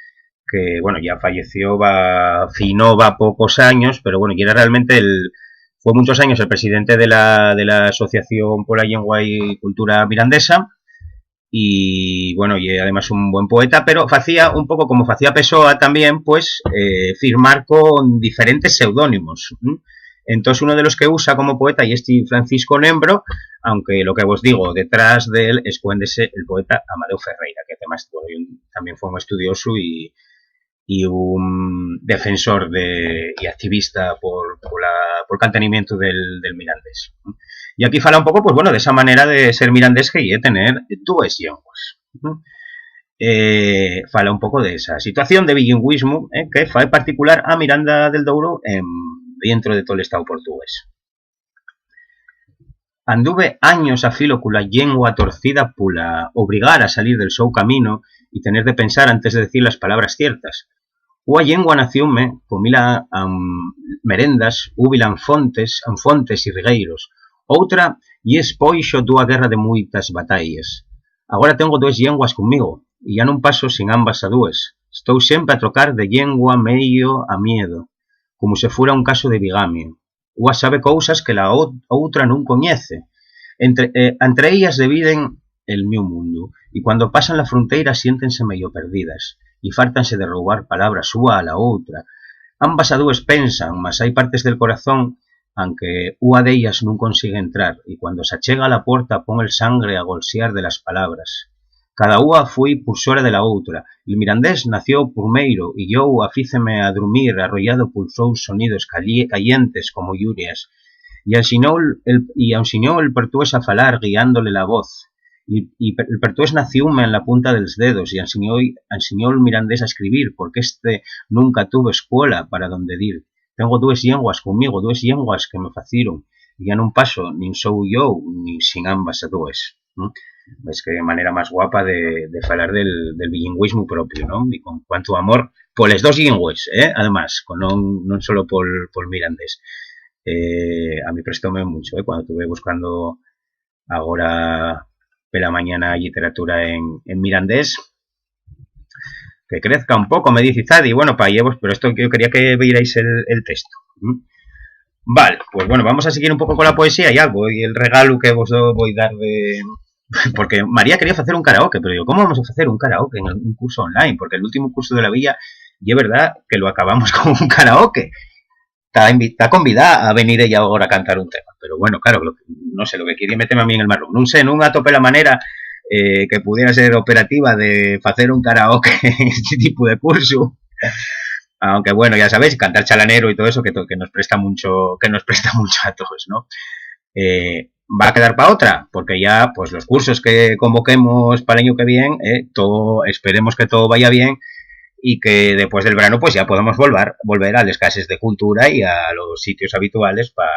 que, bueno, ya falleció, va pocos años, pero bueno, y era realmente fue muchos años el presidente de la Asociación por la Lengua y Cultura Mirandesa, y bueno, y además un buen poeta, pero hacía un poco como hacía Pessoa también, pues firmar con diferentes seudónimos. Entonces uno de los que usa como poeta y este Francisco Nembro, aunque lo que os digo, detrás de él escóndese el poeta Amadeu Ferreira, que además también fue un estudioso y un defensor y activista por el mantenimiento del mirandés. Y aquí fala un poco, pues bueno, de esa manera de ser mirandés que y tener dos lenguas. Fala un poco de esa situación de bilingüismo que fue particular a Miranda del Douro dentro de todo el estado portugués. Anduve años a filo con la lengua torcida pula obligar a salir del seu camino y tener de pensar antes de decir las palabras ciertas. Ua lengua nacióme, comila merendas, úbila fontes y rigueiros. Outra y espoixo dunha guerra de muitas batallas. Agora tengo dos lenguas conmigo, e ya non paso sin ambas a dúas. Estou sempre a trocar de lengua meio a miedo, como se fora un caso de bigamio. Ua sabe cousas que la outra non coñece, Entre ellas dividen el meu mundo, y cuando pasan la fronteira siéntense medio perdidas, y fártanse de roubar palabras unha a la outra. Ambas a dúes pensan, mas hai partes del corazón aunque unha dellas non consigue entrar, y cuando se achega a la puerta pon el sangre a golsear de las palabras. Cada unha foi pulsora de la outra. El mirandés nació primeiro, y yo afíceme a dormir arrollado por sous sonidos calientes como lluvias, y ensinou el portugués a falar guiándole la voz, y el portugués naciume en la punta dels dedos, y ensinou el mirandés a escribir, porque nunca tuvo escuela para donde dir. Tengo dúes llenguas conmigo, dúes llenguas que me faciron, y ya non paso, nin sou yo, nin sin ambas a dúes. Ves que manera máis guapa de falar del bilingüismo propio, ¿no? Y con cuánto amor poles dos lingües, además, non solo pol mirandés. A mí prestóme mucho, cuando estuve buscando agora pela mañana literatura en mirandés, que crezca un pouco, me dice Zadi, bueno, pa llevos, pero esto yo quería que veirais el texto. Vale, pues bueno, vamos a seguir un pouco con la poesía, ya voy el regalo que vos voy dar de... Porque María quería hacer un karaoke, pero digo, ¿cómo vamos a hacer un karaoke en un curso online? Porque el último curso de la Villa, y es verdad que lo acabamos con un karaoke. Está convidada a venir ella ahora a cantar un tema, pero bueno, claro, no sé, lo que quería meterme a mí en el marrón. Non sé, non atope la manera que pudiera ser operativa de hacer un karaoke en este tipo de curso. Aunque bueno, ya sabéis, cantar chalanero y todo eso que nos presta mucho a todos, ¿no? Va a quedar para otra, porque ya pues los cursos que convoquemos para el año que viene, esperemos que todo vaya bien y que después del verano pues ya podamos volver a las casas de cultura y a los sitios habituales para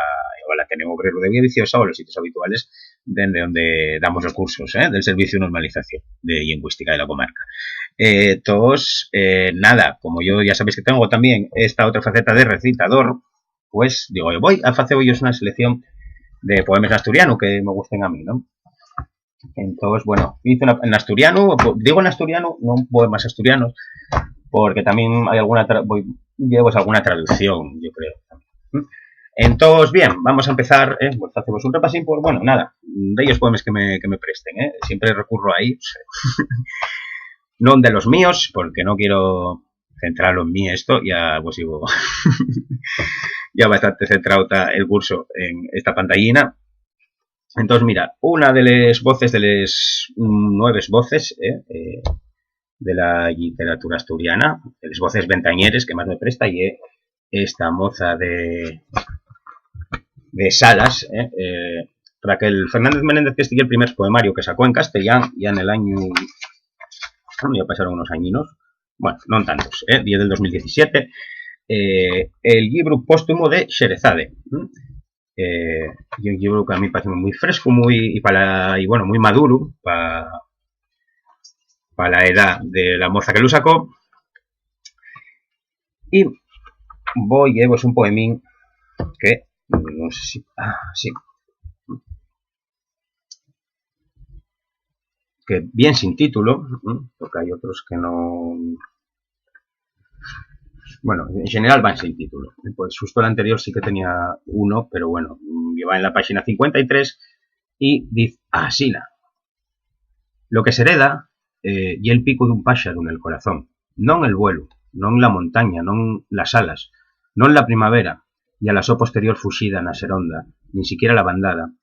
la tenemos obrero de Vía Viciosa o los sitios habituales desde donde damos los cursos del Servicio de Normalización de Lingüística de la comarca. Nada, como yo ya sabéis que tengo también esta otra faceta de recitador, pues digo, voy a hacer hoy una selección de poemas asturianos que me gusten a mí, ¿no? Entonces, bueno, hice en asturiano, digo en asturiano, no poemas asturianos, porque también hay llevo alguna traducción, yo creo. Entonces, bien, vamos a empezar, pues hacemos un repasín por, bueno, nada, de ellos poemas que me presten, siempre recurro ahí, no de los míos, porque no quiero centrarlo en mí esto, ya pues digo, ya bastante centrado está el curso en esta pantallina. Entonces, mira, una de las voces, de las 9 voces de la literatura asturiana, de las voces ventañeres que más me presta, y esta moza de Salas, Raquel Fernández Menéndez, que este es el primer poemario que sacó en castellano, ya en el año, ya pasaron unos añinos, bueno, no tantos, 10 del 2017, el libro póstumo de Xerezade. Y un libro que a mí parece muy fresco, muy maduro para la edad de la moza que lo sacó. Y llevos un poemín que no sé si... sí. Que bien sin título, porque hay otros que no... Bueno, en general van sin título. Pues justo el anterior sí que tenía uno, pero bueno, lleva en la página 53 y dice así: lo que se hereda y el pico de un páxaro en el corazón, non el vuelo, non la montaña, non las alas, non la primavera y a la so posterior fuxida na seronda, ni siquiera la bandada.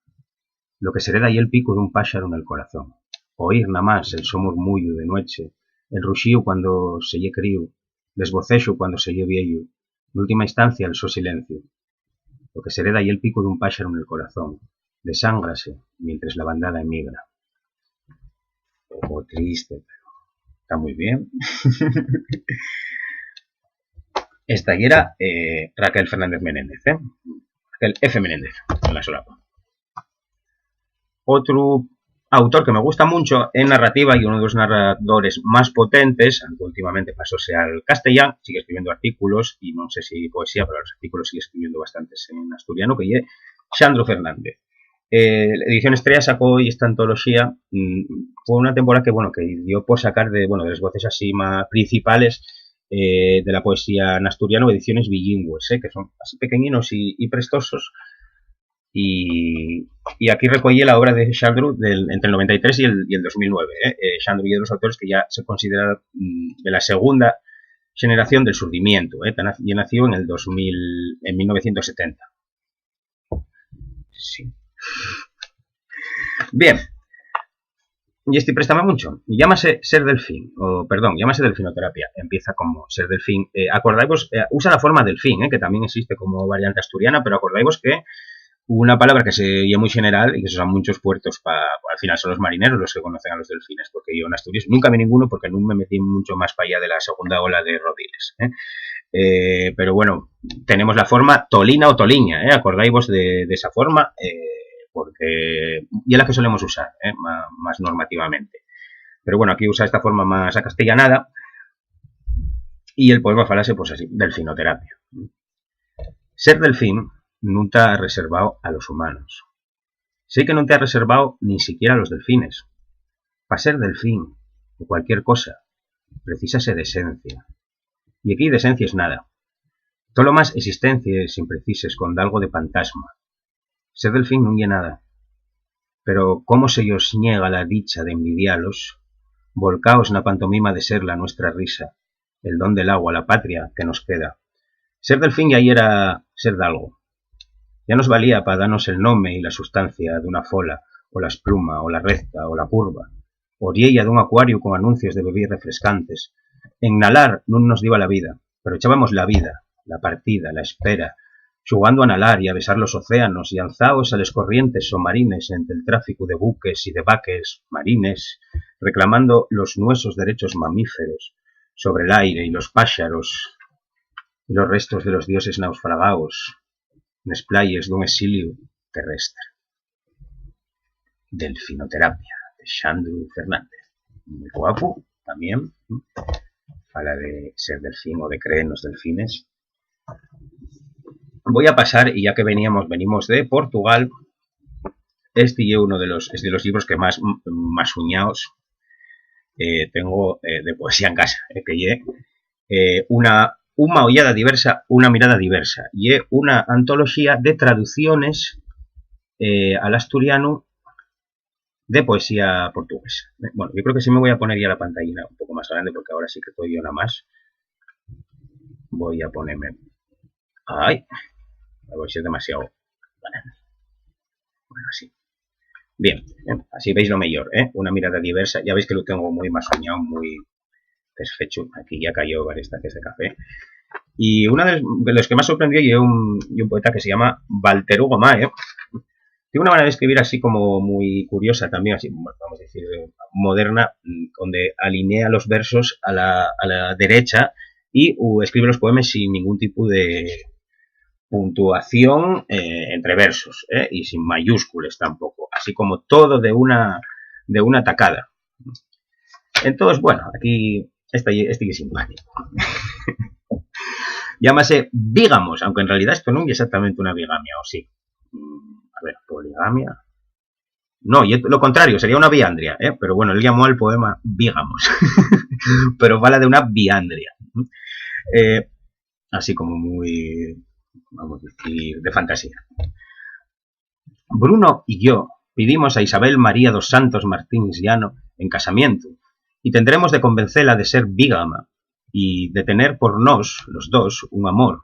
Lo que se hereda y el pico de un páxaro en el corazón, oír nada más el so murmullo de noche, el ruxío cuando se lle crío, desbocexo cuando se lle viejo, en última instancia el so silencio. Lo que se hereda y el pico de un páxaro en el corazón, desángrase mientras la bandada emigra. Un poco triste, pero está muy bien. Esta era Raquel Fernández Menéndez, Raquel F. Menéndez, en la solapa. Otro autor que me gusta mucho en narrativa y uno de los narradores más potentes, aunque últimamente pasóse al castellano, sigue escribiendo artículos y no sé si poesía, pero los artículos sigue escribiendo bastantes en asturiano, que es Xandro Fernández. La edición Estrella sacó esta antología, fue una temporada que dio por sacar de las voces así más principales de la poesía en asturiano, ediciones bilingües, que son así pequeñinos y prestosos, y aquí recollí la obra de Xandru entre el 93 y el 2009. Xandru y de los autores que ya se consideran de la segunda generación del surdimiento. Y nació en 1970. Sí. Bien. Y este préstame mucho. Llámase Ser Delfín, llámase delfinoterapia. Empieza como Ser Delfín. Acordaos, usa la forma delfín, que también existe como variante asturiana, pero acordaos que una palabra que se oye muy general y que se usa en muchos puertos, al final son los marineros los que conocen a los delfines, porque yo en Asturias nunca vi ninguno porque no me metí mucho más para allá de la segunda ola de Rodiles. Pero bueno, tenemos la forma tolina o toliña, acordaos de esa forma, porque y es la que solemos usar, más normativamente. Pero bueno, aquí usa esta forma más acastellanada y el poema falase pues así, delfinoterapia. Ser delfín no te ha reservado a los humanos. Sé que no te ha reservado ni siquiera a los delfines. Para ser delfín o cualquier cosa, precisase de esencia. Y aquí de esencia es nada. Todo lo más existencia sin precises con algo de fantasma. Ser delfín no es nada. Pero cómo se os niega la dicha de envidialos, volcaos na pantomima de ser la nuestra risa, el don del agua, la patria que nos queda. Ser delfín ya era ser de algo. Ya nos valía para darnos el nombre y la sustancia de una fola, o la espluma, o la recta, o la curva, oriella de un acuario con anuncios de bebidas refrescantes. En nalar no nos dio la vida, pero echábamos la vida, la partida, la espera, xugando a nalar y a besar los océanos y alzaos a las corrientes submarines entre el tráfico de buques y de baques marines, reclamando los nuestros derechos mamíferos sobre el aire y los pájaros y los restos de los dioses naufragados, nes playas dun exilio terrestre. Delfinoterapia, de Xandru Fernández. Muy guapo, también. Fala de ser delfín o de creer en los delfines. Voy a pasar, y ya que venimos de Portugal, este es uno de los libros que más uñaos tengo de poesía en casa, que una ollada diversa, una mirada diversa, y es una antología de traducciones al asturiano de poesía portuguesa. Bueno, yo creo que sí me voy a poner ya la pantalla un poco más grande, porque ahora sí que estoy yo nada más. Voy a ponerme... ¡Ay! Voy a ser demasiado... Vale. Bueno, así. Bien, así veis lo mejor, una mirada diversa. Ya veis que lo tengo muy más soñado, muy desfecho. Aquí ya cayó varias tazas de café. Y una de los que más sorprendió es un poeta que se llama Walter Hugo Mae. Tiene una manera de escribir así como muy curiosa también, así vamos a decir moderna, donde alinea los versos a la derecha y escribe los poemas sin ningún tipo de puntuación entre versos, y sin mayúsculas tampoco, así como todo de una tacada. Entonces, bueno, aquí este es simpático. Llámase Bígamos, aunque en realidad esto no es exactamente una bigamia, ¿o sí? A ver, poligamia. No, y lo contrario, sería una biandria, pero bueno, él llamó al poema Bígamos. Pero habla de una biandria. Así como muy, vamos a decir, de fantasía. Bruno y yo pedimos a Isabel María dos Santos Martínez Llano en casamiento y tendremos de convencerla de ser bígama y de tener por nos, los dos, un amor,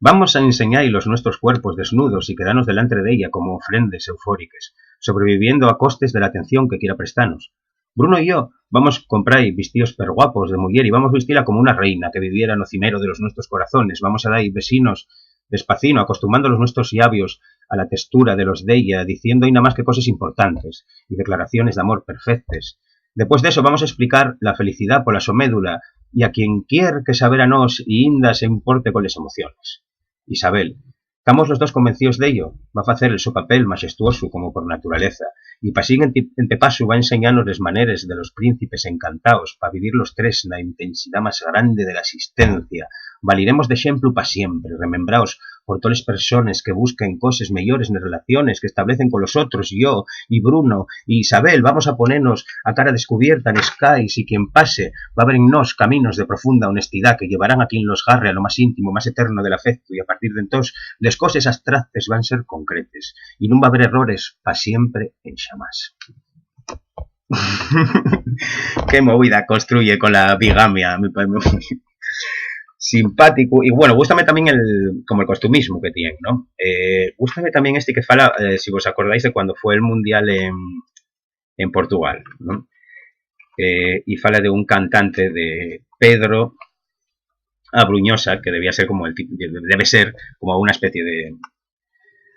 Vamos a enseñar los nuestros cuerpos desnudos y quedarnos delante de ella como ofrendas eufóricas, sobreviviendo a costes de la atención que quiera prestarnos. Bruno y yo vamos a comprar vestidos perguapos de mujer y vamos a vestirla como una reina que viviera en o cimero de los nuestros corazones. Vamos a dar vecinos despacino, acostumbrando los nuestros labios a la textura de los de ella, diciendo y nada más que cosas importantes y declaraciones de amor perfectas. Después de eso vamos a explicar la felicidad por la somédula y a quien quiera que saber a nos y inda se importe con las emociones. Isabel, estamos los dos convencidos de ello. Va a hacer el su papel majestuoso como por naturaleza y pasín en paso va a enseñarnos las maneras de los príncipes encantados para vivir los tres en la intensidad más grande de la existencia. Valiremos de ejemplo para siempre, remembraos por todas las personas que busquen cosas mejores en relaciones, que establecen con los otros, yo y Bruno y Isabel, vamos a ponernos a cara descubierta en skies y quien pase va a ver en nos caminos de profunda honestidad que llevarán a quien los garre a lo más íntimo, más eterno del afecto, y a partir de entonces las cosas abstractas van a ser concretes y no va a haber errores pa siempre en xamás. Qué movida construye con la bigamia, me parece muy simpático. Y bueno, gústame también como el costumismo que tiene, ¿no? Gústame también este que fala, si vos acordáis de cuando fue el Mundial en Portugal, ¿no? Y fala de un cantante de Pedro Abruñosa, que debía ser como debe ser como una especie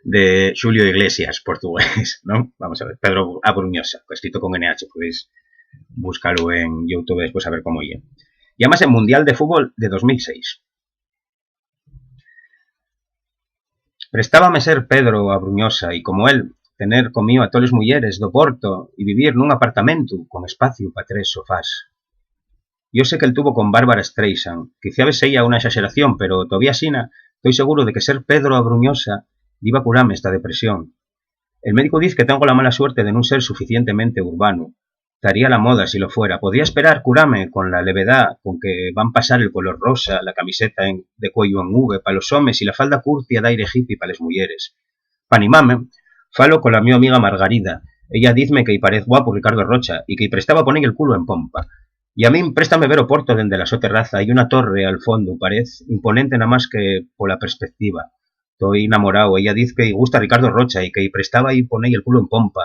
de Xulio Iglesias portugués, ¿no? Vamos a ver, Pedro Abruñosa, escrito con NH, podéis buscarlo en YouTube después a ver cómo oye. Llámase Mundial de Fútbol de 2006. Prestábame ser Pedro Abruñosa y como él, tener conmigo a todas las mujeres do Porto y vivir nun apartamento con espacio para 3 sofás. Yo sé que él tuvo con Bárbara Streisand, quizá ella una exageración, pero todavía sina, estoy seguro de que ser Pedro Abruñosa iba a curarme esta depresión. El médico dice que tengo la mala suerte de no ser suficientemente urbano. Daría la moda si lo fuera. Podría esperar curarme con la levedad con que van pasar el color rosa, la camiseta de cuello en V para los hombres y la falda curtia d'aire hippie para las mujeres. Pa animarme, falo con la mi amiga Margarida. Ella dizme que parez guapo Ricardo Rocha y que prestaba poner el culo en pompa. Y a mí préstame ver o Porto dende la so terraza y una torre al fondo, parez imponente nada más que por la perspectiva. Estoy enamorado. Ella dice que gusta Ricardo Rocha y que prestaba y poner el culo en pompa.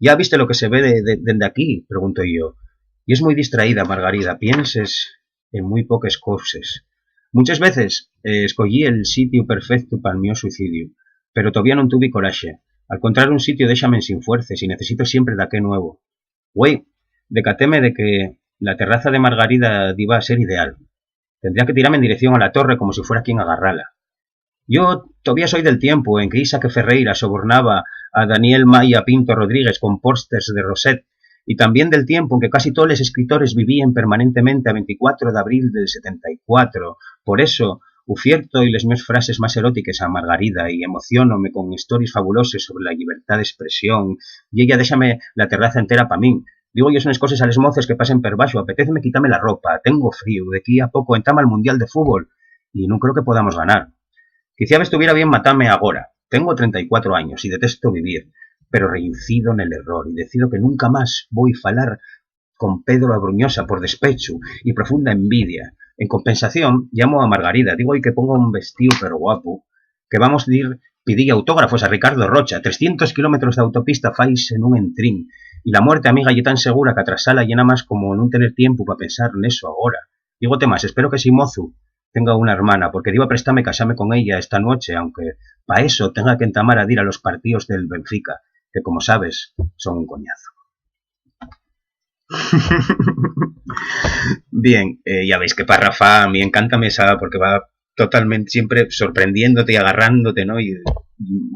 ¿Ya viste lo que se ve desde aquí? Pregunto yo. Y es muy distraída, Margarida. Pienses en muy pocas cosas. Muchas veces escogí el sitio perfecto para el mío suicidio, pero todavía no tuve coraje. Al encontrar un sitio déjame sin fuerzas y necesito siempre de aqué nuevo. Güey, decatéme de que la terraza de Margarida iba a ser ideal. Tendría que tirarme en dirección a la torre como si fuera quien agarrala. Yo todavía soy del tiempo en que Isaac Ferreira sobornaba a Daniel Maya Pinto Rodríguez con pósters de Rosette, y también del tiempo en que casi todos los escritores vivían permanentemente a 24 de abril del 74. Por eso, ufierto y les meus frases más eróticas a Margarida y emocionome con historias fabulosas sobre la libertad de expresión, y ella déxame la terraza entera pa min. Digo yo son unas cosas a les moces que pasen per baixo, apetéceme quitarme la ropa, tengo frío, de aquí a poco entama el Mundial de Fútbol, y no creo que podamos ganar. Quizá estuviera bien matarme agora. Tengo 34 años y detesto vivir, pero reincido en el error y decido que nunca más voy a falar con Pedro Abruñosa por despecho y profunda envidia. En compensación, llamo a Margarida, digo y que ponga un vestido pero guapo, que vamos a ir pedir autógrafos a Ricardo Rocha, 300 kilómetros de autopista fais en un entrín, y la muerte amiga y tan segura que atrasala llena más como no tener tiempo para pensar en eso ahora. Dígote más, espero que si mozu tenga una hermana, porque digo a prestarme casarme con ella esta noche, aunque pa' eso tenga que entamar a ir a los partidos del Benfica, que como sabes, son un coñazo. Bien, ya veis que párrafa a mí encanta esa porque va totalmente siempre sorprendiéndote y agarrándote, ¿no? Y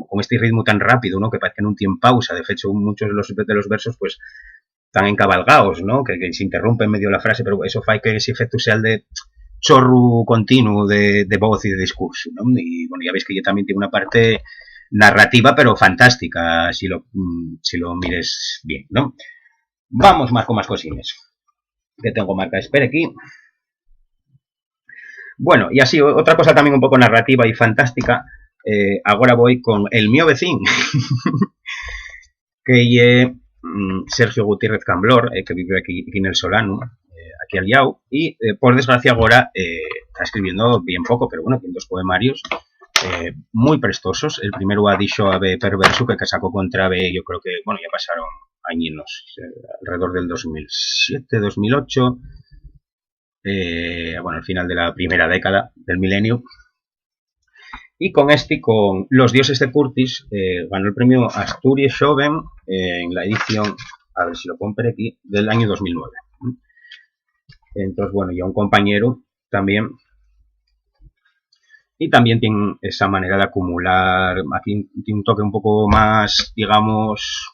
con este ritmo tan rápido, ¿no? Que parece que no tiene pausa. De hecho, muchos de los versos, pues, están encabalgados, ¿no? Que se interrumpe en medio de la frase, pero eso fa que ese efecto sea el de chorro continuo de voz y de discurso, ¿no? Y bueno, ya veis que yo también tiene una parte narrativa, pero fantástica, si lo mires bien, ¿no? Vamos más con más cosines. Que tengo marca, espera aquí. Bueno, y así, otra cosa también un poco narrativa y fantástica, ahora voy con el mío vecín, que es Sergio Gutiérrez Camblor, que vive aquí en el Solano, aquí al Yao, y por desgracia ahora está escribiendo bien poco, pero bueno, tiene 2 poemarios muy prestosos. El primero ha dicho Ave Perverso, que sacó contra Ave, yo creo que, bueno, ya pasaron añinos, alrededor del 2007, 2008, bueno, al final de la primera década del milenio. Y con con Los dioses de Curtis, ganó el premio Asturias Joven en la edición, a ver si lo compre aquí, del año 2009. Entonces, bueno, ya un compañero también. Y también tiene esa manera de acumular, aquí tiene un toque un poco más, digamos,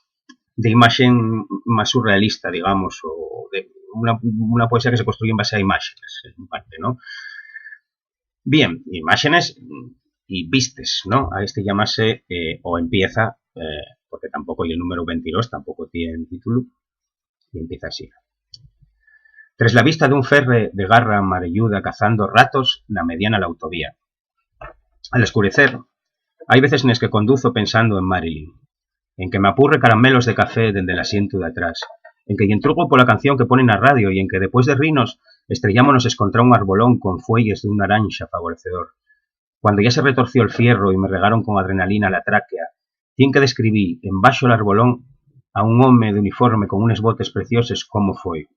de imagen más surrealista, digamos, o de una poesía que se construye en base a imágenes, en parte, ¿no? Bien, imágenes y vistes, ¿no? A este llamase o empieza, porque tampoco hay el número 22, tampoco tiene título, y empieza así. Tras la vista de un ferre de garra marelluda cazando ratos na mediana la autovía. Al escurecer, hay veces en las que conduzo pensando en Marilyn, en que me apurre caramelos de café dende el asiento de atrás, en que entrugo pola canción que ponen a radio y en que después de rinos estrellámonos escontra un arbolón con fuelles de un naranja favorecedor. Cuando ya se retorció el fierro y me regaron con adrenalina la tráquea, tien que describí en baixo el arbolón a un home de uniforme con unes botes preciosos como foi.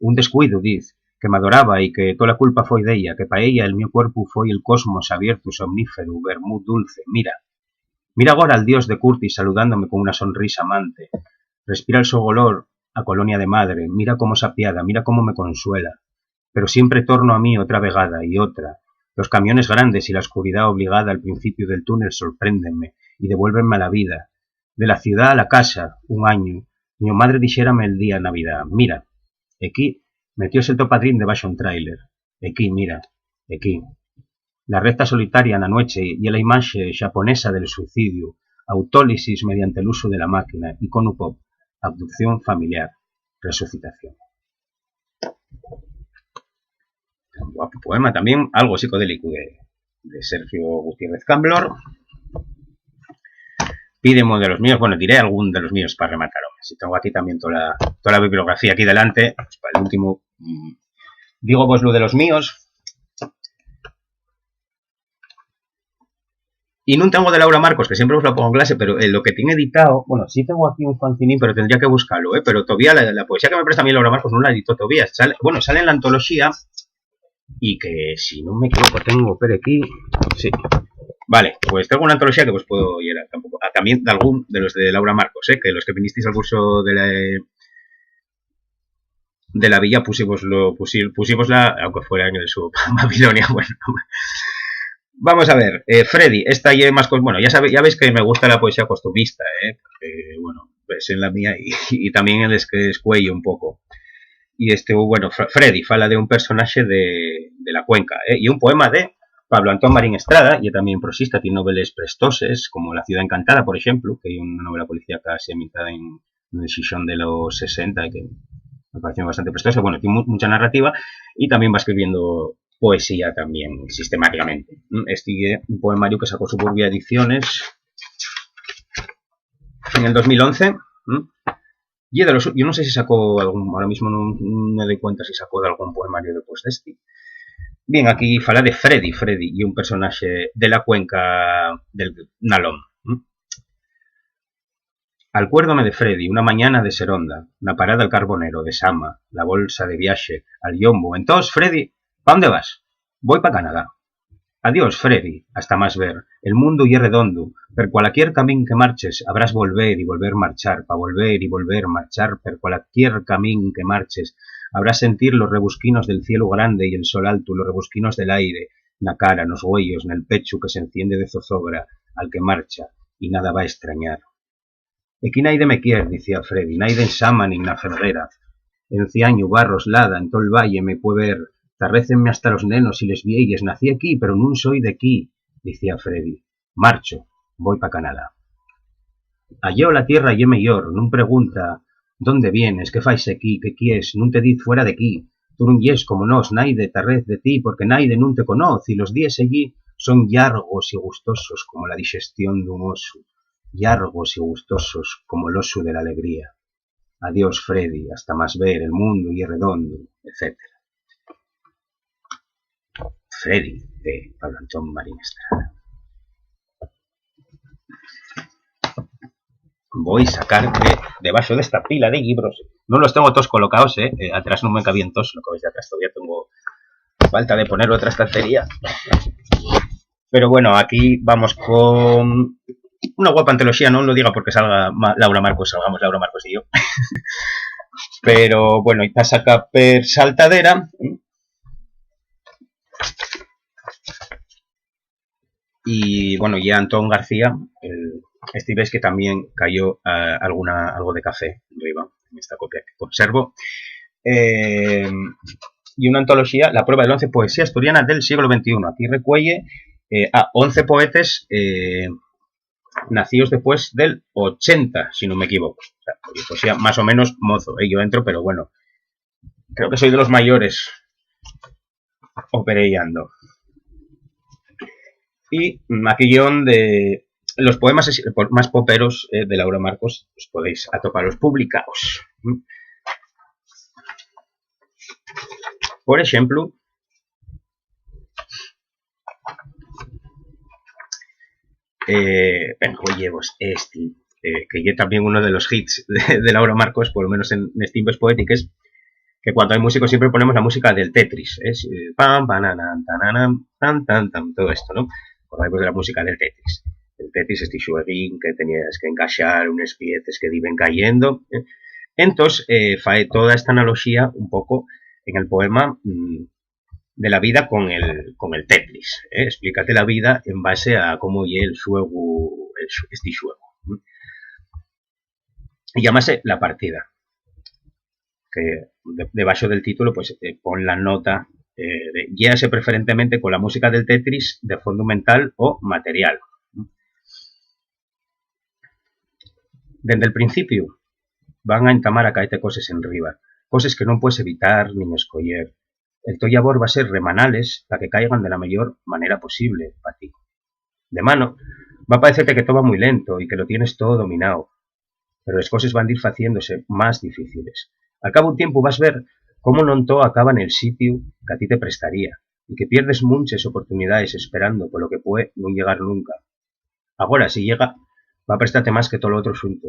Un descuido, diz, que me adoraba y que toda la culpa foi d'ella, que pa ella el mío cuerpo foi el cosmos abierto, somnífero, vermut dulce. Mira agora al dios de Curtis saludándome con una sonrisa amante. Respira el so olor a colonia de madre, mira cómo se apiada, mira cómo me consuela. Pero siempre torno a mí otra vegada y otra. Los camiones grandes y la oscuridad obligada al principio del túnel sorpréndenme y devuélvenme a la vida. De la ciudad a la casa, un año, mi madre dixérame el día de Navidad. Mira, aquí metióse el to padrín debaixo un tráiler. Aquí, mira, aquí. La recta solitaria na noche y la imaxe xaponesa del suicidio, autólisis mediante el uso de la máquina, icono pop, abducción familiar, resucitación. Un guapo poema, también algo psicodélico de Sergio Gutiérrez Camblor. Pídeme de los míos, bueno, diré algún de los míos para rematar. Si tengo aquí también toda la bibliografía aquí delante, pues para el último digo pues lo de los míos. Y no tengo de Laura Marcos, que siempre os lo pongo en clase, pero lo que tiene editado, bueno, sí tengo aquí un fanzinín, pero tendría que buscarlo, pero todavía la poesía que me presta a mí Laura Marcos no la editó todavía. Sale en la antología, y que si no me equivoco tengo por aquí, sí. Vale, pues tengo una antología que pues puedo ir tampoco. También de algún de los de Laura Marcos, que los que vinisteis al curso de la villa pusimosla, aunque fuera en el sub Babilonia, bueno. Vamos a ver, Freddy, esta ya más bueno, ya veis que me gusta la poesía costumista, porque, bueno, es en la mía y también el que es cuello un poco. Y bueno, Freddy fala de un personaje de la cuenca, y un poema de Pablo Antón Marín Estrada, y también prosista, tiene novelas prestoses, como La ciudad encantada, por ejemplo, que hay una novela policíaca así ambientada en el Xixón de los 60, que me pareció bastante prestosa. Bueno, tiene mucha narrativa, y también va escribiendo poesía también, sistemáticamente. Un poemario que sacó Suburbia Ediciones en el 2011. Y yo no sé si sacó algún, ahora mismo no me doy cuenta si sacó de algún poemario después de este. Bien, aquí fala de Freddy y un personaje de la cuenca del Nalón. Alcuérdome de Freddy, una mañana de Seronda, na parada al Carbonero, de Sama, la bolsa de viaxe, al Yombo. Entonces, Freddy, ¿pa dónde vas? Voy pa Canadá. Adiós, Freddy, hasta más ver. El mundo ye redondo, per cualquier camín que marches, habrás volver y volver marchar, pa volver y volver marchar, per cualquier camín que marches, habrás sentir los rebusquinos del cielo grande y el sol alto, los rebusquinos del aire, na cara, nos huellos, nel pecho que se enciende de zozobra, al que marcha, y nada va a extrañar. Aquí naide me quier, dicía Freddy, naide en Sama ni na ferguera. En Ciaño, Barros, Lada, en todo el valle me puede ver. Tarrécenme hasta los nenos y les vielles. Nací aquí, pero nun soy de aquí, dicía Freddy. Marcho, voy pa Canadá. Alleo la tierra ye mellor, nun pregunta, ¿dónde vienes? ¿Qué fais aquí? ¿Qué quies? Nun te diz fuera de aquí. Tú nun yes como nos, naide tarrez de ti, porque naide nun te conoce, y los días allí son llargos y gustosos como la digestión de un oso, llargos y gustosos como el oso de la alegría. Adiós, Freddy, hasta más ver, el mundo y redondo, etc. Freddy, de Pablo Antón Marín Estrada. Voy a sacar debajo de esta pila de libros. No los tengo todos colocados, atrás no me cabían todos, lo que veis de atrás todavía tengo falta de poner otra estantería. Pero bueno, aquí vamos con una guapa antología, no lo diga porque salga Laura Marcos, salgamos Laura Marcos y yo. Pero bueno, y pasa acá per saltadera. Y bueno, ya Antón García, veis que también cayó algo de café arriba, en esta copia que conservo. Y una antología, La prueba del 11, poesía asturiana del siglo XXI. Aquí recuelle 11 poetes nacidos después del 80, si no me equivoco. O sea, poesía más o menos mozo, yo entro, pero bueno, creo que soy de los mayores operando. Y aquí guión de los poemas más poperos de Laura Marcos, os podéis atoparos publicados. Por ejemplo, llevos este, que es también uno de los hits de Laura Marcos, por lo menos en tiempos poéticos, que cuando hay músicos siempre ponemos la música del Tetris, pam, bananan, tananan, tan, tan, tan, todo esto, ¿no? Acordáis de la música del Tetris. El Tetris este jueguín que tenías que encaixar unos pieces que iban cayendo. Entonces, fae toda esta analogía un poco en el poema de la vida con el Tetris. Explícate la vida en base a cómo es el juego, este juego. Y llámase La partida, que debajo del título pues pon la nota guíase preferentemente con la música del Tetris de fondo mental o material. Desde el principio van a entamar a caerte cosas en riba, cosas que no puedes evitar ni escoger. El to llavor va a ser remanales para que caigan de la mejor manera posible para ti. De mano, va a parecerte que todo va muy lento y que lo tienes todo dominado, pero las cosas van a ir haciéndose más difíciles. Al cabo de un tiempo vas a ver cómo non todo acaba en el sitio que a ti te prestaría y que pierdes muchas oportunidades esperando por lo que puede no llegar nunca. Ahora, si llega, va a prestarte más que todo lo otro asunto.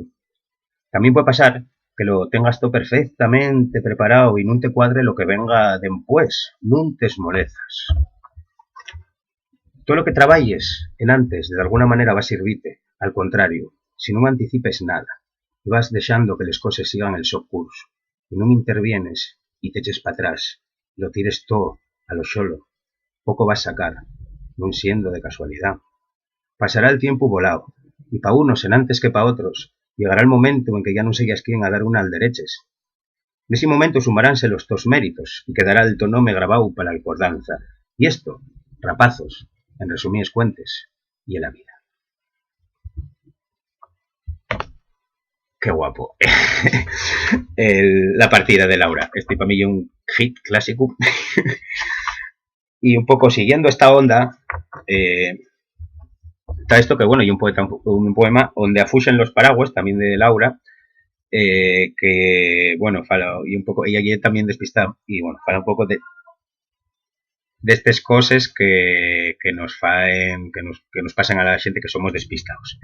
También puede pasar que lo tengas todo perfectamente preparado y no te cuadre lo que venga después, no te molezas. Todo lo que trabajes en antes de alguna manera va a servirte, al contrario, si no anticipes nada y vas dejando que las cosas sigan el seu curso y no me intervienes y te eches para atrás, lo tires todo a lo solo, poco vas a sacar, no siendo de casualidad. Pasará el tiempo volado, y pa' unos en antes que pa' otros, llegará el momento en que ya no seas quien a dar una al dereches. En ese momento sumaránse los tos méritos, y quedará el tonome grabado para la acordanza. Y esto, rapazos, en resumidas cuentes, y en la vida. Qué guapo. La partida de Laura. Este para mí es un hit clásico. Y un poco siguiendo esta onda, está esto que, bueno, y un poema donde afuxen los paraguas, también de Laura, que, bueno, fala, y un poco, ella también despista, y bueno, fala un poco de estas cosas que nos pasan a la gente que somos despistados,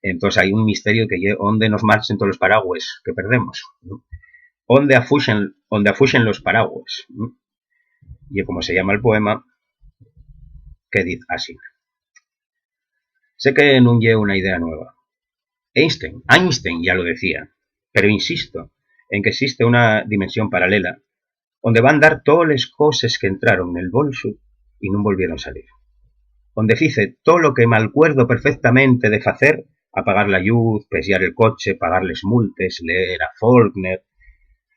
Entonces hay un misterio que es onde nos marchen todos los paraguas que perdemos, ¿no? Onde afuxen los paraguas, ¿no? Y como se llama el poema, que dice así. Sé que no es una idea nueva. Einstein ya lo decía, pero insisto en que existe una dimensión paralela donde van a dar todas las cosas que entraron en el bolso y no volvieron a salir. Donde hice todo lo que me acuerdo perfectamente de hacer, apagar la luz, pesiar el coche, pagar les multes, leer a Faulkner,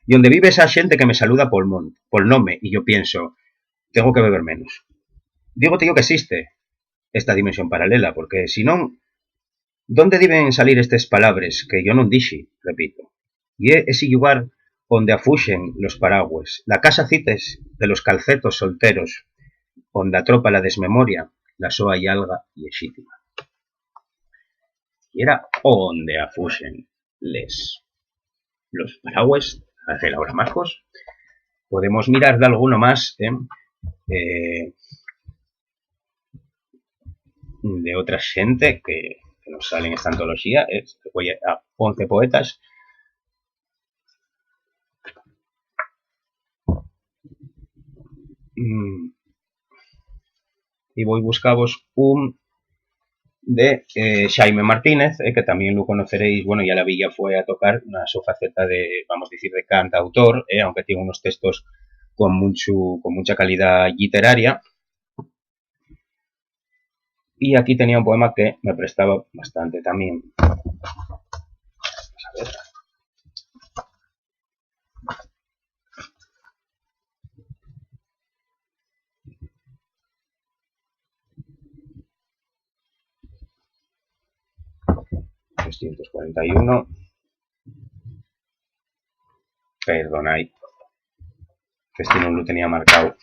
y donde vive esa gente que me saluda por nome y yo pienso, tengo que beber menos. Digo, tío, que existe esta dimensión paralela, porque si no, ¿dónde deben salir estas palabras que yo non dixi, repito? Y é ese lugar onde afuxen los paraguas, la casa cites de los calcetos solteros, onde atropa la desmemoria, la soa y alga lexítima. Y era onde afuxen los paraguas, hace Laura Marcos. Podemos mirar de alguno más, de otra gente que nos sale en esta antología, voy a 11 poetas. Y voy a buscaros un de Xaime Martínez, que también lo conoceréis, bueno, ya la villa fue a tocar una su faceta de, vamos a decir, de cantautor, aunque tiene unos textos con mucha calidad literaria. Y aquí tenía un poema que me prestaba bastante también. Vamos a ver. 1941. Perdonad, que este no lo tenía marcado.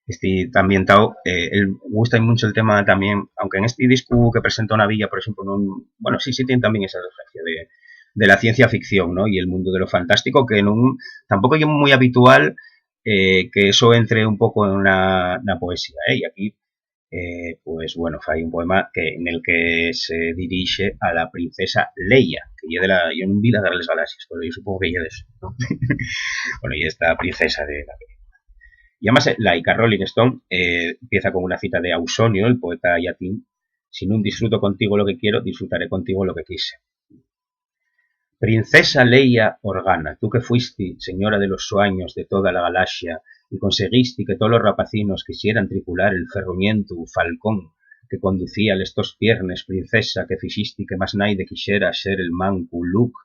Este está ambientado, él gusta mucho el tema también, aunque en este disco que presenta una villa, por ejemplo, bueno, sí tiene también esa referencia de la ciencia ficción, ¿no? Y el mundo de lo fantástico, que tampoco es muy habitual que eso entre un poco en una poesía, y aquí pues bueno, hay un poema en el que se dirige a la princesa Leia, que yo no vi la de las galaxias, pero yo supongo que ella es, ¿no? Bueno, y esta princesa de la película. Y además, laica Rolling Stone empieza con una cita de Ausonio, el poeta yatín: si no disfruto contigo lo que quiero, disfrutaré contigo lo que quise. Princesa Leia Organa, tú que fuiste señora de los sueños de toda la galaxia y conseguiste que todos los rapacinos quisieran tripular el ferruñento falcón que conducía estos piernes, princesa, que fixiste que más naide quixera ser el mancu Luke,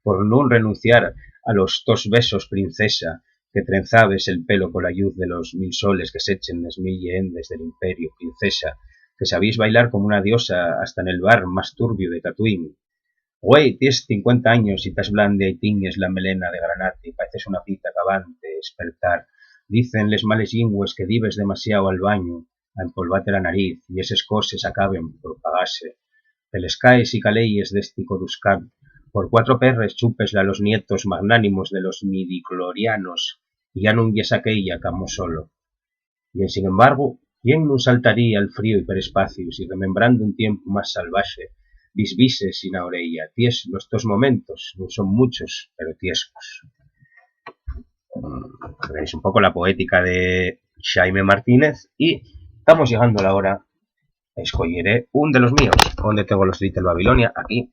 por no renunciar a los tos besos, princesa, que trenzabes el pelo con la luz de los 1000 soles que se echen les 1000 endes del imperio, princesa, que sabéis bailar como una diosa hasta en el bar más turbio de Tatooine. Güey, tienes 50 años y estás blanda y tiñes la melena de granate y pareces una pita acabante despertar. Dicen les males lingües que dibes demasiado al baño, a empolvate la nariz y eses coses acaben por pagarse. Te les caes y caleyes d'esti coruscant, por 4 perres chúpesla a los nietos magnánimos de los midiclorianos y ya non yes aquella camo solo. Y sin embargo, ¿quién non saltaría al frío hiperespacio si remembrando un tiempo más salvaje visvises sin a orella, ties los tos momentos, no son muchos, pero tiescos. Veis un poco la poética de Xaime Martínez y estamos llegando a la hora. Escogeré un de los míos. ¿Dónde tengo los Little Babilonia? Aquí.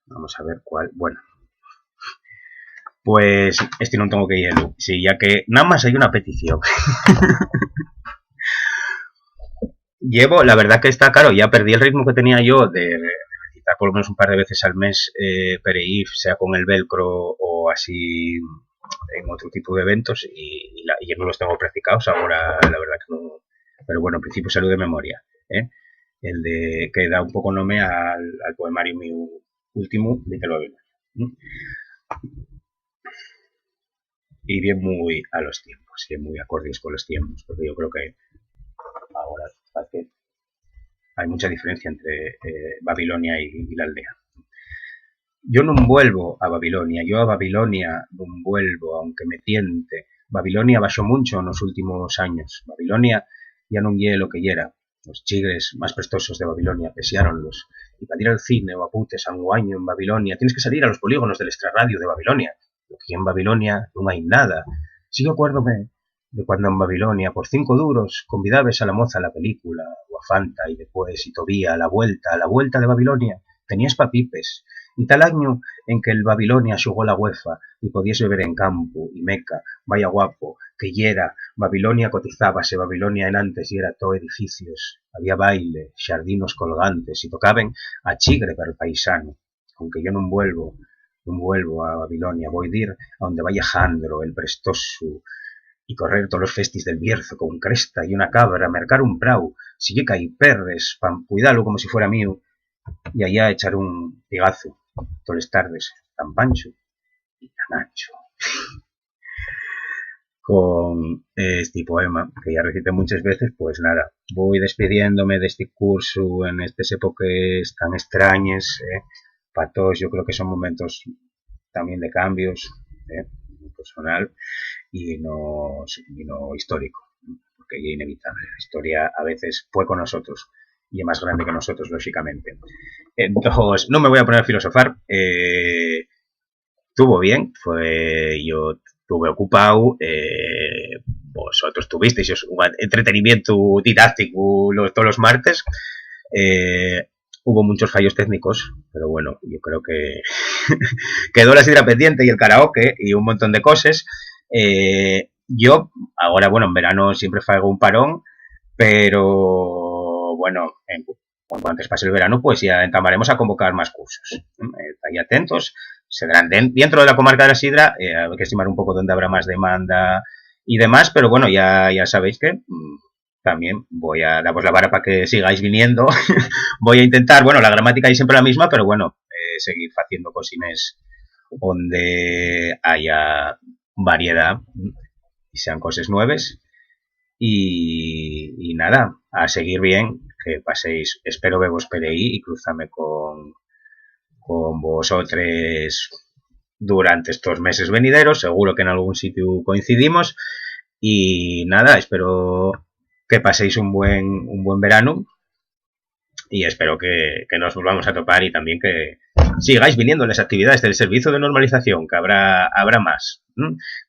Vamos a ver cuál. Bueno. Pues este no tengo que ir. Sí, ya que nada más hay una petición. La verdad que está claro, ya perdí el ritmo que tenía yo de recitar por lo menos un par de veces al mes Pereif, sea con el velcro o así en otro tipo de eventos y no los tengo practicados ahora, la verdad que no. Pero bueno, en principio salud de memoria, el de que da un poco nombre al poemario mío último, de que lo veo. Y bien muy a los tiempos, bien muy acordes con los tiempos, porque yo creo que ahora hay mucha diferencia entre Babilonia y la aldea. Yo no vuelvo a Babilonia, yo a Babilonia no vuelvo, aunque me tiente. Babilonia bajó mucho en los últimos años. Babilonia ya no ye lo que yera. Los chigres más prestosos de Babilonia peseáronlos. Y para ir al cine o a putes a un guaño en Babilonia, tienes que salir a los polígonos del extrarradio de Babilonia. Aquí en Babilonia no hay nada. Sí, acuérdome de cuando en Babilonia, por 5 duros, convidabes a la moza a la película, o a Fanta, y después, y todavía, a la vuelta de Babilonia, tenías papipes, y tal año en que el Babilonia xugó la UEFA, y podías beber en campo, y meca, vaya guapo, que yera, Babilonia cotizábase, Babilonia en antes y era todo edificios, había baile, xardinos colgantes, y tocaben a chigre para el paisano, aunque yo no vuelvo a Babilonia, voy a ir a donde vaya Jandro, el prestoso, y correr todos los festis del Bierzo con cresta y una cabra, mercar un prau, si lleca y perres, pan cuidalo como si fuera mío, y allá echar un pigazo, todas las tardes, tan pancho y tan ancho. Con este poema, que ya recité muchas veces, pues nada, voy despidiéndome de este curso en estas épocas tan extrañas, para todos yo creo que son momentos también de cambios, personal, y no histórico, porque es inevitable. La historia a veces fue con nosotros y es más grande que nosotros, lógicamente. Entonces, no me voy a poner a filosofar. Estuvo bien, yo estuve ocupado, vosotros tuvisteis un entretenimiento didáctico todos los martes. Hubo muchos fallos técnicos, pero bueno, yo creo que quedó la sidra pendiente y el karaoke y un montón de cosas. Yo, ahora, bueno, en verano siempre hago un parón, pero bueno, cuando antes pase el verano, pues ya entamaremos a convocar más cursos. Estáis atentos, se darán dentro de la comarca de la Sidra, hay que estimar un poco dónde habrá más demanda y demás, pero bueno, ya sabéis que también voy a daros la vara para que sigáis viniendo. Voy a intentar, bueno, la gramática es siempre la misma, pero bueno, seguir haciendo cosines donde haya variedad y sean cosas nuevas. Y nada, a seguir bien, que paséis, espero veros por ahí y cruzarme con vosotros durante estos meses venideros, seguro que en algún sitio coincidimos. Y nada, espero que paséis un buen verano y espero que nos volvamos a topar y también que sigáis viniendo en las actividades del servicio de normalización, que habrá más.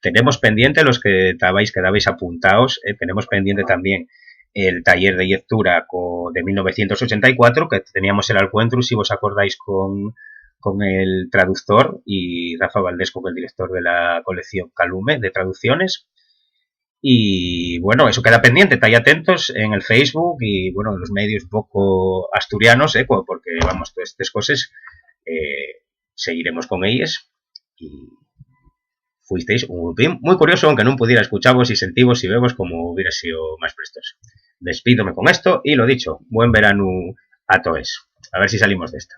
Tenemos pendiente los que quedabais apuntados, tenemos pendiente también el taller de lectura de 1984, que teníamos el encuentro, si vos acordáis, con el traductor y Rafa Valdés como el director de la colección Calume de traducciones. Y bueno, eso queda pendiente, estáis atentos en el Facebook y bueno, en los medios poco asturianos, porque vamos, todas estas cosas seguiremos con ellas. Y fuisteis un grupín muy curioso, aunque no pudiera escucharos y sentivos y vemos como hubiera sido más prestos. Despídome con esto y lo dicho, buen verano a todos. A ver si salimos de esta.